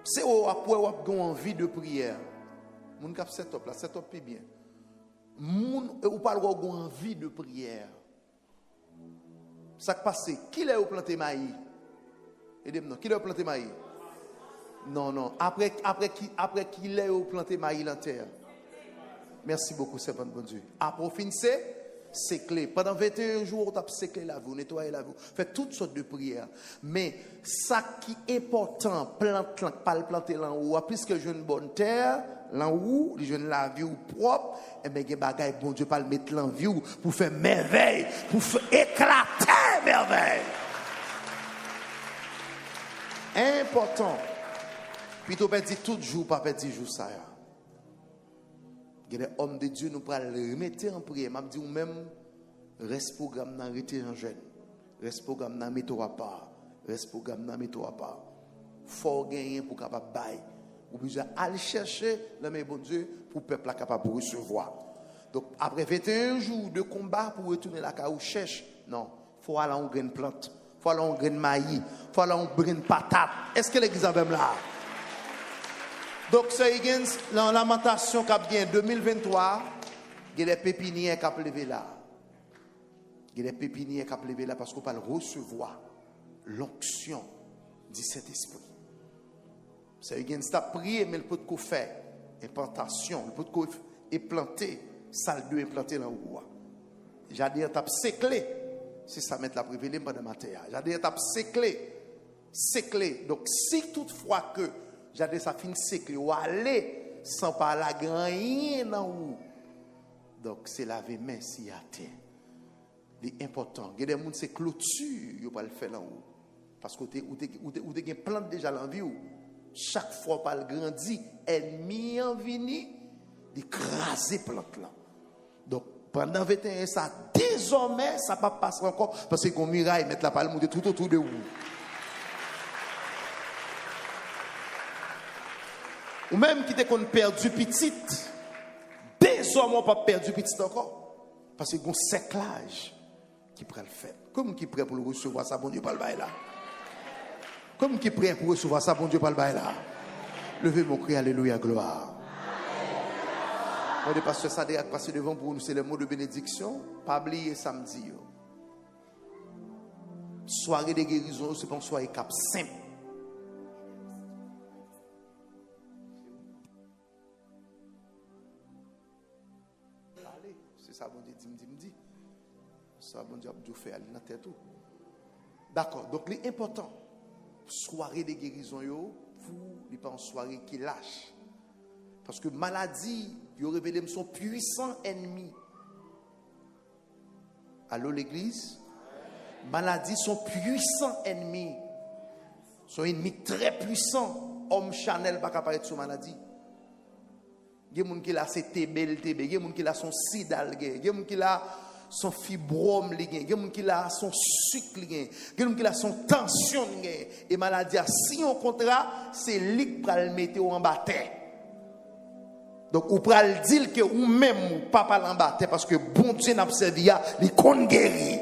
C'est après ou avez envie de prière. Moun k'ap set up là, set up bien. Moun ou pas envie de prière. Ça qui passe, qui l'a planté maïs? Aidez-moi, qui l'a planté maïs? Non. Après qui l'a planté maïs dans terre? Merci beaucoup, servant de bon Dieu. Après fin c'est clé. Pendant 21 jours, on a séclé la vie, nettoyer la vie, fait toutes sortes de prières. Mais ça qui est important, plante, pas le planter là haut, puisque je une bonne terre, là haut, je une la vie propre, et bien, il y a des bagages, bon Dieu, pas le mettre là vie pour faire merveille, pour faire éclater merveille. Important. Puis tu peux dire tout jour, pas petit jour ça. Il y a des hommes de Dieu nous pourrons les remettre en prière. Je dis même, reste programme dans rester en jeune. Reste programme dans mettre à part. Reste programme dans mettre à part. Faut gagner pour capable bailler. Ou besoin aller chercher le bon Dieu pour le peuple capable de recevoir. Donc après 21 jours de combat pour retourner la caille ou cherche. Non, faut aller en graine plante. Faut aller en graine maïs. Faut aller en graine patate. Est-ce que l'église a même là? Donc, c'est dans la lamentation qui vient 2023, il y a des pépinières qui ont levé là. Il y a des pépinières qui ont levé là parce qu'on peut recevoir l'onction du Saint-Esprit. C'est une prière, mais il peut faire implantation, il peut planter, salle de implanter dans le roi. J'ai dit, tu as séclé, si ça met la prévélée pendant ma terre. J'ai dit, tu as séclé. Donc, si toutefois que j'ai ça fin séclé ou aller sans pas la gagner dans où. Donc c'est laver main si à terre. C'est important. Il y a des gens c'est clôture, yo pas le faire là où. Parce que ou te plante déjà l'envie ou Chaque fois qu'elle grandit, ennemi en vini, d'écraser plante là. Donc, pendant 21 ans, ça, désormais, ça ne va pas passer encore, parce que qu'on miraille, mettre la palme tout autour de vous. Ou même qui qu'on perdu petit, désormais on pas perdu petit encore, parce que qu'on séclage qui prend le fait. Comme qui prêt pour le recevoir ça, bon Dieu par le bail là. Comme qui prêt pour recevoir ça, bon Dieu par le bail là. Levez mon cri, alléluia, gloire. Moi, le pasteur Sadek passé devant pour nous, c'est le mot de bénédiction. Pas oublier samedi. Soirée de guérison, c'est pas une soirée cap simple. C'est ça, bon Dieu, dit. Ça, bon Dieu, Dieu fait aller dans la tête. D'accord, donc l'important, soirée de guérison, pour ne pas une soirée qui lâche. Parce que maladie, il a révélé son puissant ennemi. Allô l'église? Maladie, son puissant ennemi. Son ennemi très puissant. Homme Chanel, pas capable de son maladie. Il y a des gens qui ont son TB, il y a des gens qui ont son sida, il y a des gens qui ont son fibrome, il y a des gens qui ont son sucre, il y a des gens qui ont son tension. Et maladie, si on contrat, c'est lui qui va le mettre en bataille. Donc, vous pouvez dire que vous-même, papa l'embatté, parce que bon Dieu n'a pas servi, il compte guérir.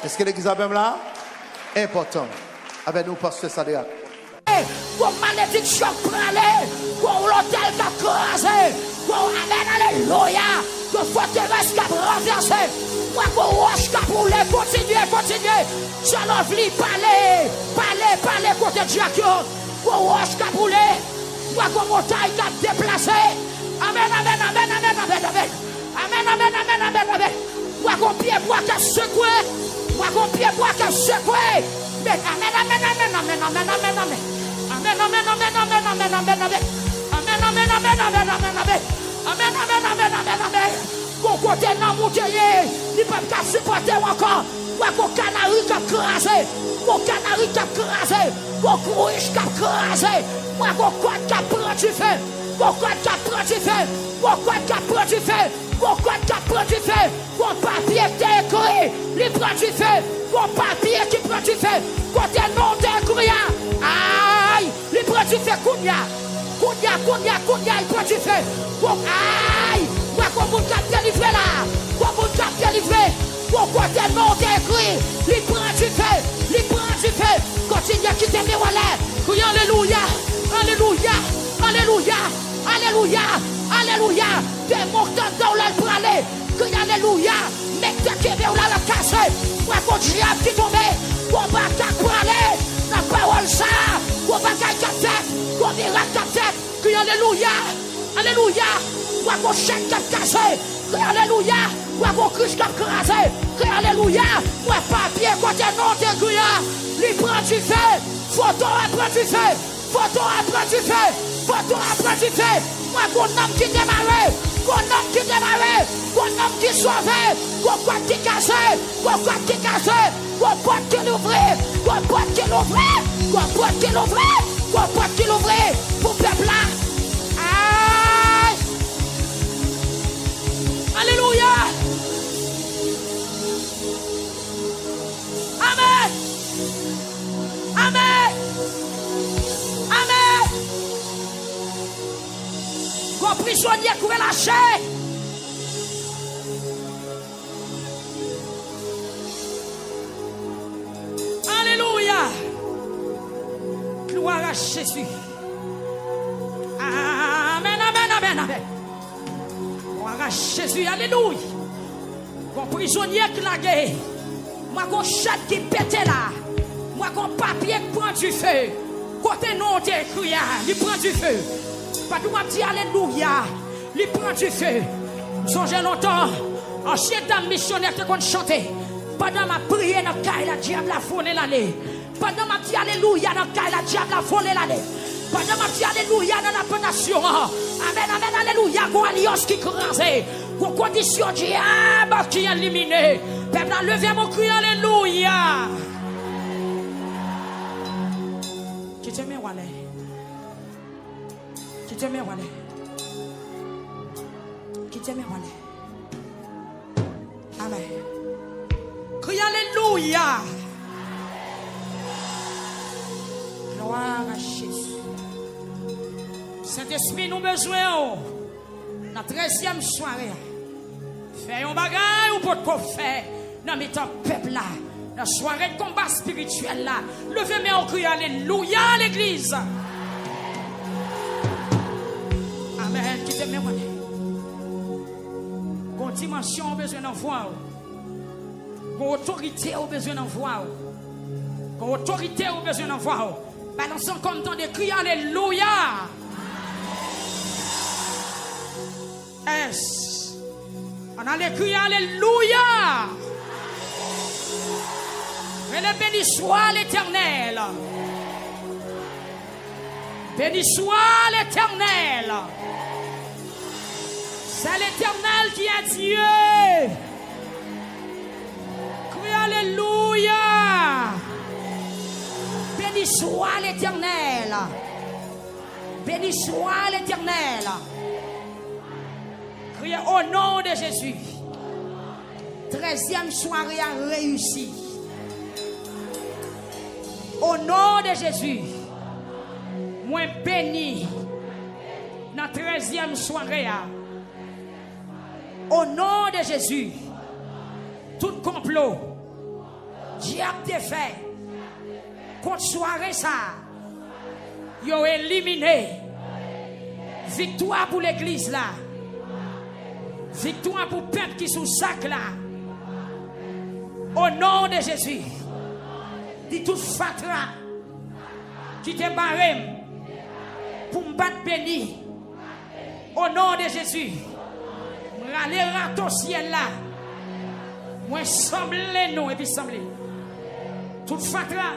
Est-ce que l'église a même là? Important. Avec nous, pasteur Sadek. Comme malédiction pralé, comme l'hôtel qui a crasé, comme amen, alléluia, que forteresse qui a renversé, moi qu'on roche qui a brûlé, continuez, je l'envie, parlez, côté Dieu, qu'on roche qui a brûlé, moi qu'on montagne qui a déplacé, amen, moi qu'on pied bois qui a secoué, moi qu'on pied bois qui a secoué, mais amen. Mon côté non moutier, il peut pas supporter encore. Moi, mon canari qui a crasé, mon canari qui a crasé, mon couche qui a crasé, moi, mon code qui a pris du feu, mon code qui a pris du feu, mon code qui a pris du feu, mon code qui a pris du feu, mon papier qui est écrit, il prend du feu, mon papier qui prend du feu, côté non d'écrit, aïe, il prend du feu, Kounia, il prend du feu, aïe, moi, comme on t'a délivré là, comme on t'a délivré, pourquoi t'es non d'écrit, il prend du feu, continue à quitter mes walets, crie alléluia, t'es montant dans la pralé, crie alléluia, mais t'es qui veut la casser, moi, quand diable qui tombe, qu'on va t'appraller, la parole ça, qu'on va t'appraller, qu'on ira t'appraller, crie alléluia, moi, qu'on chèque t'as cassé, crie alléluia, moi, qu'on cruche t'as crasé, crie alléluia, moi, papier, quand t'es non d'écrit, il prend du feu, photo après du feu, moi, qu'on homme qui démarre, qu'on homme qui sauve, qu'on porte qui casse, qu'on porte qui l'ouvre, pour peuple là. Aïe! Alléluia! Amen! Qu'on prisonnier pouvait lâcher. Alléluia. Gloire à Jésus. Amen. Gloire à Jésus. Alléluia. Qu'on prisonnier qui l'a gué. Moi qu'on chatte qui pète là. Moi qu'on papier qui prend du feu. Côté non d'écrit, il prend du feu. Pas tout m'a dit alléluia, il prend du feu. Songez longtemps, ancien dame missionnaire qui compte chanter. Pendant ma prière dans le caille, la diable a volé l'année. Pendant ma dit alléluia dans le caille, la diable a volé l'année. Pendant ma dit alléluia dans la pénation. Amen, alléluia, qu'on alliance qui crasé. Qu'on condition diable qui est éliminé. Peuple a levé mon cri, alléluia. Qui te met, Wallet? Quitte mes relais. Quitte mes relais. Amen. Crie alléluia. Gloire à Jésus. Saint-Esprit, nous besoin. La 13e soirée. Fais un bagage ou pour qu'on fait dans mes temps peuple là. La soirée de combat spirituel là. Levez-moi en cri alléluia à l'église. Amen. Qui te met mon Gon dimension au besoin d'en voir. Gon autorité au besoin d'en voir. Gon autorité au besoin d'en voir. Balançons comme dans des cris alléluia. Yes. On a les cris alléluia. Mais le béni soit l'Éternel. Béni soit l'Éternel. C'est l'Éternel qui est Dieu. Crie alléluia. Béni soit l'Éternel. Béni soit l'Éternel. Criez au nom de Jésus. 13e soirée a réussi. Au nom de Jésus. Moi béni. Dans 13e soirée. Au nom de Jésus. Tout complot. Diable de fait. Contre soirée ça. Yo éliminé. Victoire pour l'église là. Victoire pour le peuple qui sous sac là. Au nom de Jésus. Dit tout fatra qui te barré pour me battre béni. Au nom de Jésus. Râler rato ciel là. Moi semblez nous et puis semblez. Tout fatra,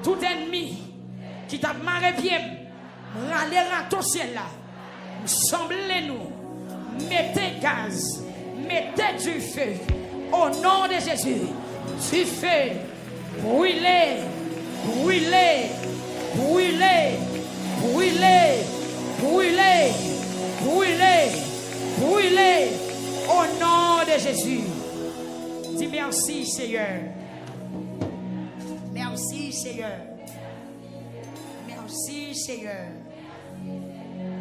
tout ennemi qui t'a marré pied. Râler rato ciel là. Semblez nous. Mettez gaz, mettez du feu au nom de Jésus. Du feu, brûlez, brûlez, brûlez, brûlez, brûlez, brûlez, brûlez au nom de Jésus. Dis merci Seigneur. Merci Seigneur. Merci Seigneur.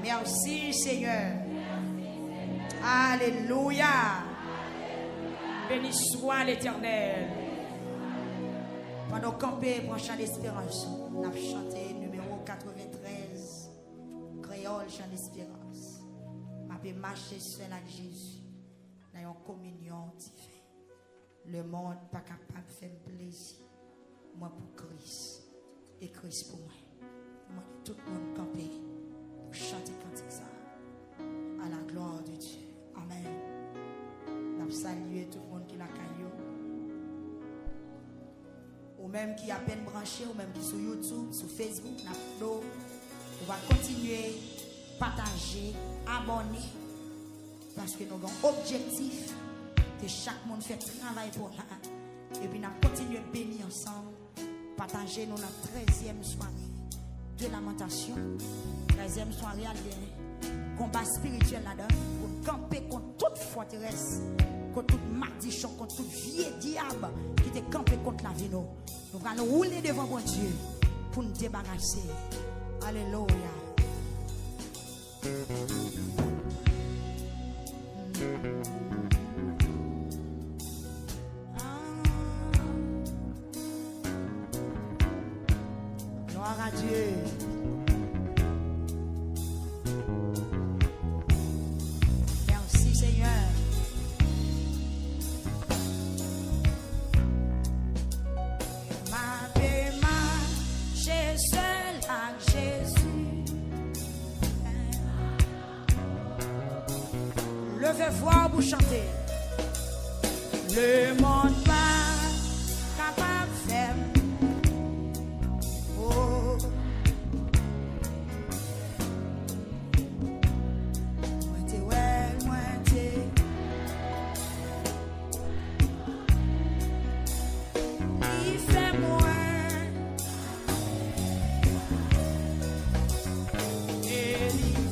Merci Seigneur. Alléluia. Béni soit l'Éternel. Pendant camper pour chant d'espérance, on a chanté numéro 93, créole chant d'espérance. On peut marcher seul avec Jésus dans une communion divine. Le monde n'est pas capable de faire plaisir. Moi pour Christ et Christ pour moi. Moi tout le monde camper pour chanter cantique ça à la gloire de Dieu. Amen. Nous saluons tout le monde qui l'a caillou. Ou même qui a peine branché, ou même qui sur YouTube, sur Facebook, on va continuer, partager, abonner. Parce que nous avons un objectif que chaque monde fait travail pour là. Et puis nous continuons de bénir ensemble. Partager nous la 13e soirée de lamentation. 13e soirée à bien. Combat spirituel là-dedans. Pour camper contre toute forteresse. Contre toute malédiction. Contre toute vieille diable qui te campé contre la vie. Nous allons rouler devant mon Dieu. Pour nous débarrasser. Alléluia. Gloire à Dieu. Merci Seigneur. Ma paix marche seul à Jésus. Levez-vous pour chanter. Le monde pas capable de faire. Oh. Moitié, ouais, moitié. Il fait moins. Et il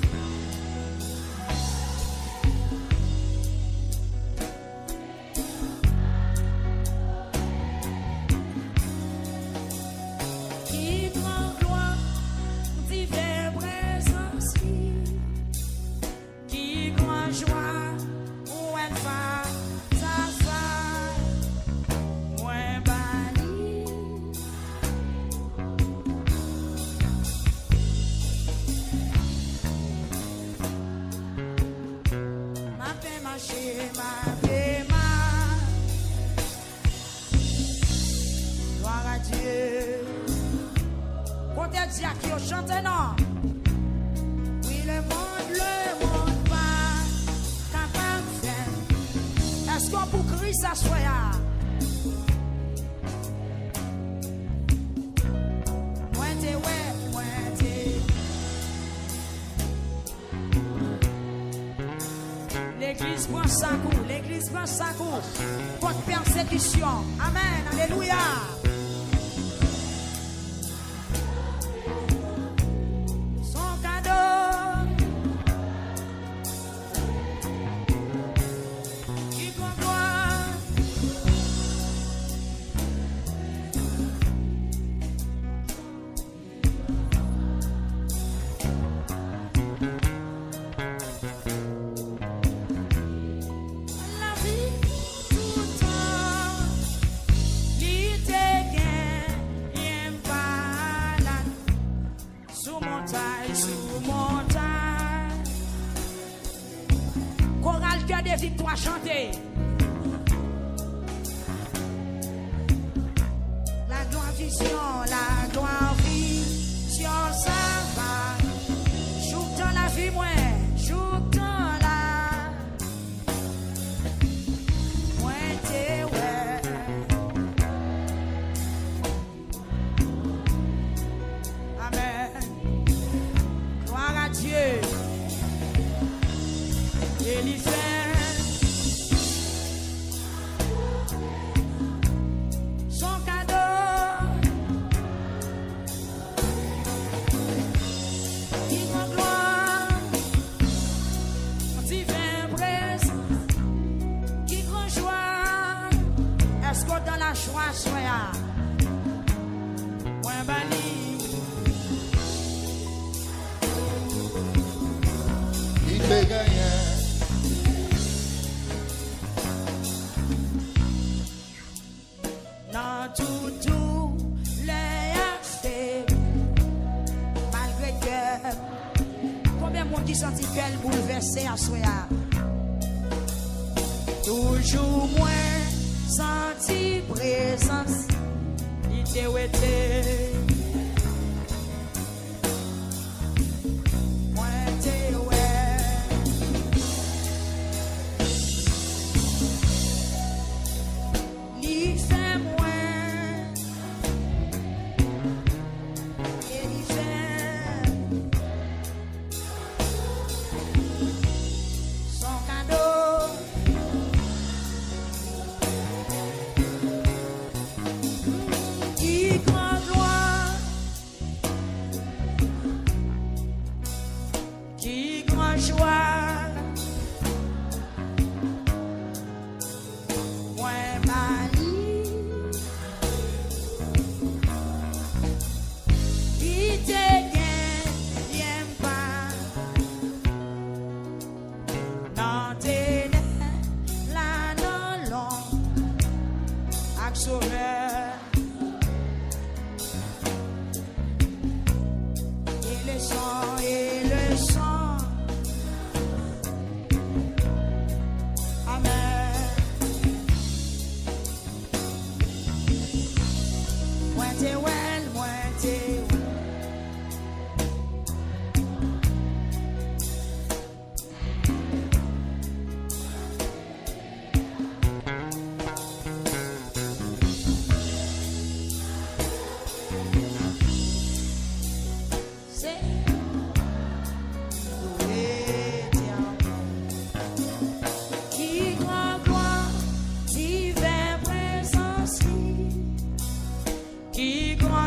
merci à qui on chante, non? Oui, le monde pas capable de faire. Est-ce qu'on peut crier ça soit? Pointé, ouais, pointé. L'église prend sa coup, l'église prend sa coup. Contre persécution. Amen, alléluia. Son cadeau. Qui convoit. La vie tout le temps. L'idée gagne balade. Sous montagne. Chorale cœur des victoires chantées. La gloire vision, ça va. Joue dans la vie, moi, joue dans la. Moi, t'es ouais. Amen. Gloire à Dieu. Il fait. Son cadeau. Qui rend gloire. Divin présence. Qui grand joie. Est-ce que dans la joie soya? Point banni. Il fait gagner. Dans tout les accès, malgré que combien de monde qui sentit qu'elle bouleversée à soi, toujours moins senti présence, il t'est ouété. Et le sang. Amen. Moitié well, moitié well.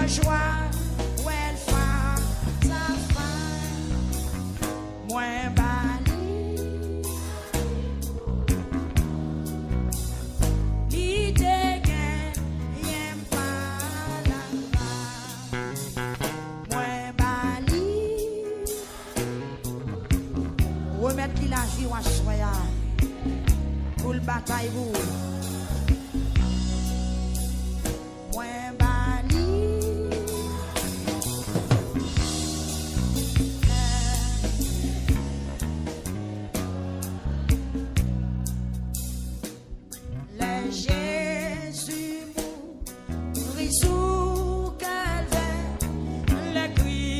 Joie, où elle fait sa fin, moins banni. L'idée gagne pas la moins banni. Remettre qui la vie à choya pour le bataille vous. Jésus sous calvaire, le cri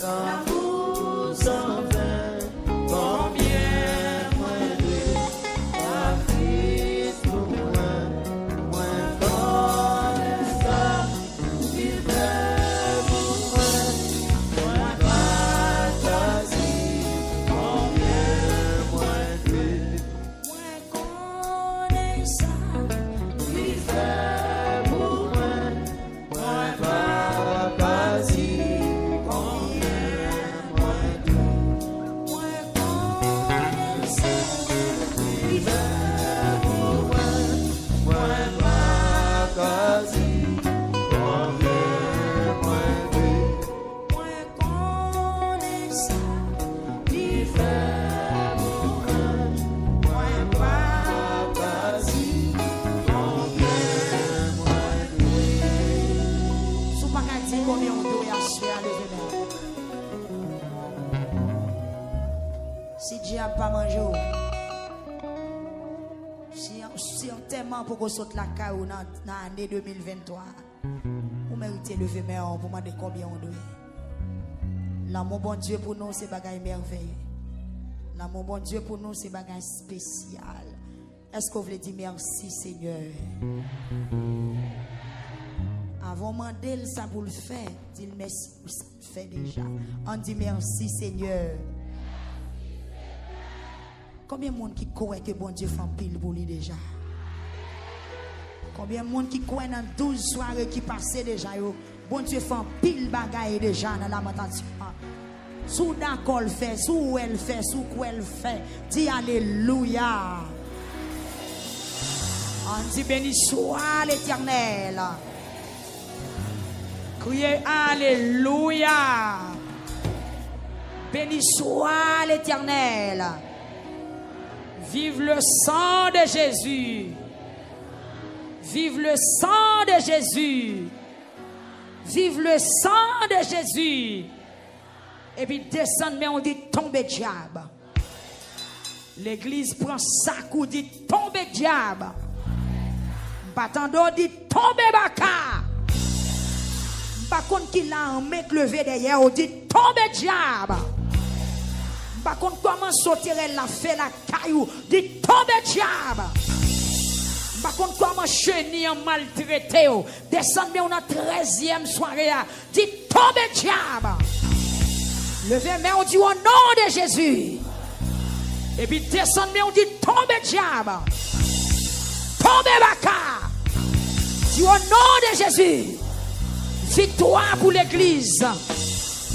l'amour sans fin, combien moins de la Christ pour moi, moins connaît ça, il fait pour moi, moins partager, combien moins de, Moins connaît ça, il fait pour moi, moins partager, si Dieu n'a pas mangé, si on tellement pour qu'on saute la caille dans l'année 2023, vous méritez lever mes mains pour demander combien on doit. L'amour bon Dieu pour nous, c'est bagaille merveilleux. L'amour bon Dieu pour nous, c'est bagaille spécial. Est-ce que vous voulez dire merci Seigneur? Avant de demander ça pour le faire, dis merci pour ça le fait déjà. On dit merci Seigneur. Combien de monde qui croit que bon Dieu fait un pile pour lui déjà? Combien de monde qui croit dans 12 soirées qui passaient déjà? Bon Dieu fait un pile bagaille déjà dans la lamentation. Sous d'accord le fait, sous elle fait, sous quoi elle fait. Dis alléluia. On dit béni soit l'Éternel. Criez alléluia. Béni soit l'Éternel. Vive le sang de Jésus. Vive le sang de Jésus. Vive le sang de Jésus. Et puis descend, mais on dit tomber diable. L'église prend sac ou dit tomber diable. Batando dit tomber baka. Par contre, qui l'a un mec levé derrière, on dit tomber diable. Par contre, comment sauter la fait la caillou, dit tomber diable. Par contre, comment chenille maltraité, descend, mais on a 13e soirée, dit tomber diable. Levez mais on dit au nom de Jésus. Et puis descend mais on dit tombe diable. Tombe baka. Dit au nom de Jésus. Victoire pour l'église.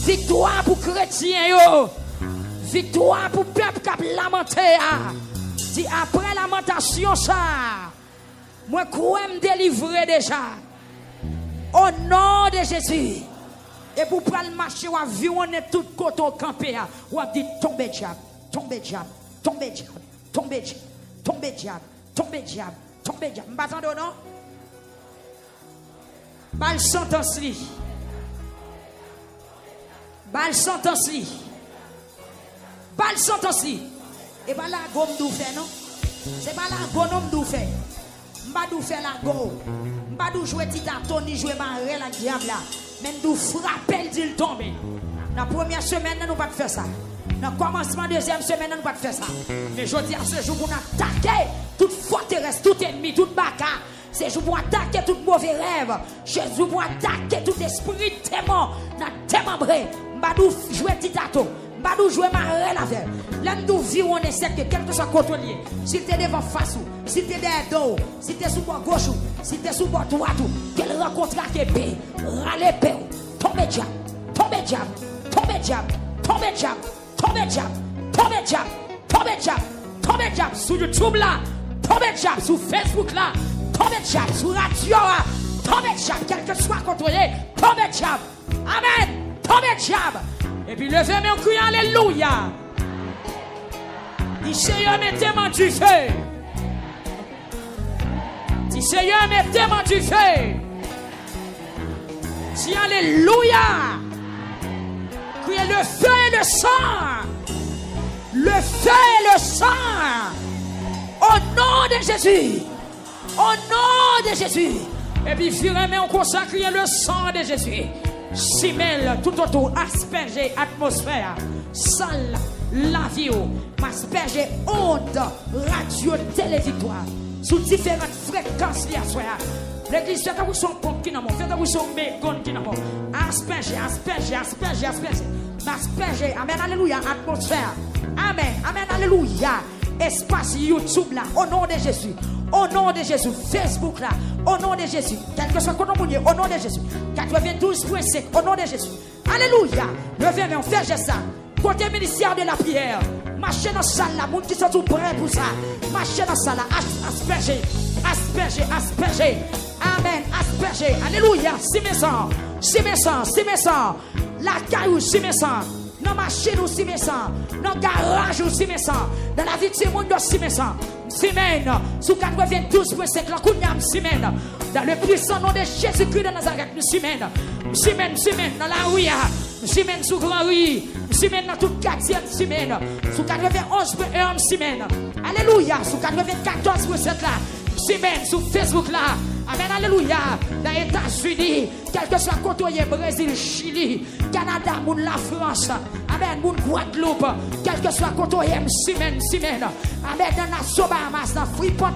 Victoire pour chrétiens yo. Victoire pour peuple qui a lamenté. Dit après lamentation ça. Moi crois me délivrer déjà. Au nom de Jésus. Et pour prendre le marché, on a tout côté campé. On a dit tomber diable, tomber diable, tomber diable, tomber diable, tomber diable, tomber diable, tomber diable. M'attendez non? Bal sentence li. Bal sentence li. Bal sentence li. Et pas la gomme d'où fait non? C'est pas la gomme d'où fait. M'badou fait la go. M'badou jouer titaton ni jouer marre la diable là. Même nous frapper dit tomber. Dans la première semaine, nous ne pas faire ça. Dans le commencement de la deuxième semaine, nous ne pas faire ça. Mais je dis à ce jour pour attaquer toute forteresse, tout ennemi, toute baka. C'est jour pour attaquer tout mauvais rêve. C'est jour pour attaquer tout esprit démon. Dans démembré. Mbadou jouer titato. Mbadou jouer marre la faire. L'homme nous vit on est sec que quel que soit côté. Si tu es devant face ou, si tu es derrière dos, si tu es sous bord gauche ou, si tu es sous bord droite ou, qu'elle rencontre à épée, râle épée, tombe diable, tombe diable, tombe diable, tombe diable, tombe diable, tombe diable, tombe diable, tombe diable, sur YouTube là, tombe diable, sur Facebook là, tombe diable, sur radio là, tombe diable, quel que soit contrôlé, tombe diable, amen, tombe diable, et puis levez mes cris, alléluia. Dis Seigneur, mettez-moi du feu. Dis Seigneur, mettez-moi du feu. Dis alléluia. Criez le feu et le sang. Le feu et le sang. Au nom de Jésus. Au nom de Jésus. Et puis, firmement, on consacre le sang de Jésus. Simel, tout autour, asperger atmosphère, salle, la vie, m'asperger onde, radio, télévitoire, sous différentes fréquences liées à soi. L'église fait vous son pompe qui n'a pas, fait vous son bégon qui n'a pas. Asperger, asperger, asperger, asperger. M'asperger, amen, alléluia, atmosphère. Amen, amen, alléluia. Espace YouTube là, au nom de Jésus. Au nom de Jésus, Facebook là, au nom de Jésus, quel que soit le nom, au nom de Jésus, 92.5, au nom de Jésus. Alléluia. Levez-moi, on fait ça. Côté ministère de la prière, marchez dans la salle là, moun qui sont tout prêts pour ça. Marchez dans la salle là, asperger, asperger, asperger. Amen, asperger. Alléluia. Simesant, simesant, simesant. La caillou, simesant. Dans la machine ou simesant. Dans le garage ou simesant. Dans la vie de ce monde, simesant. Semaine, sous 92.5, la Kounyam, semaine, dans le puissant nom de Jésus-Christ de Nazareth, semaine, semaine, semaine, dans la rue, semaine sous Grand Rue, semaine dans toute 4e semaine, sous 91.1 semaine, alléluia, sous 94.7 là, semaine sous Facebook là, amen, alléluia, dans les États-Unis, quel que soit côté Brésil, Chili, Canada, moun la France, amen, moun Guadeloupe, quel que soit côté semaine, semaine, amen, dans la Bahamas, dans Freeport,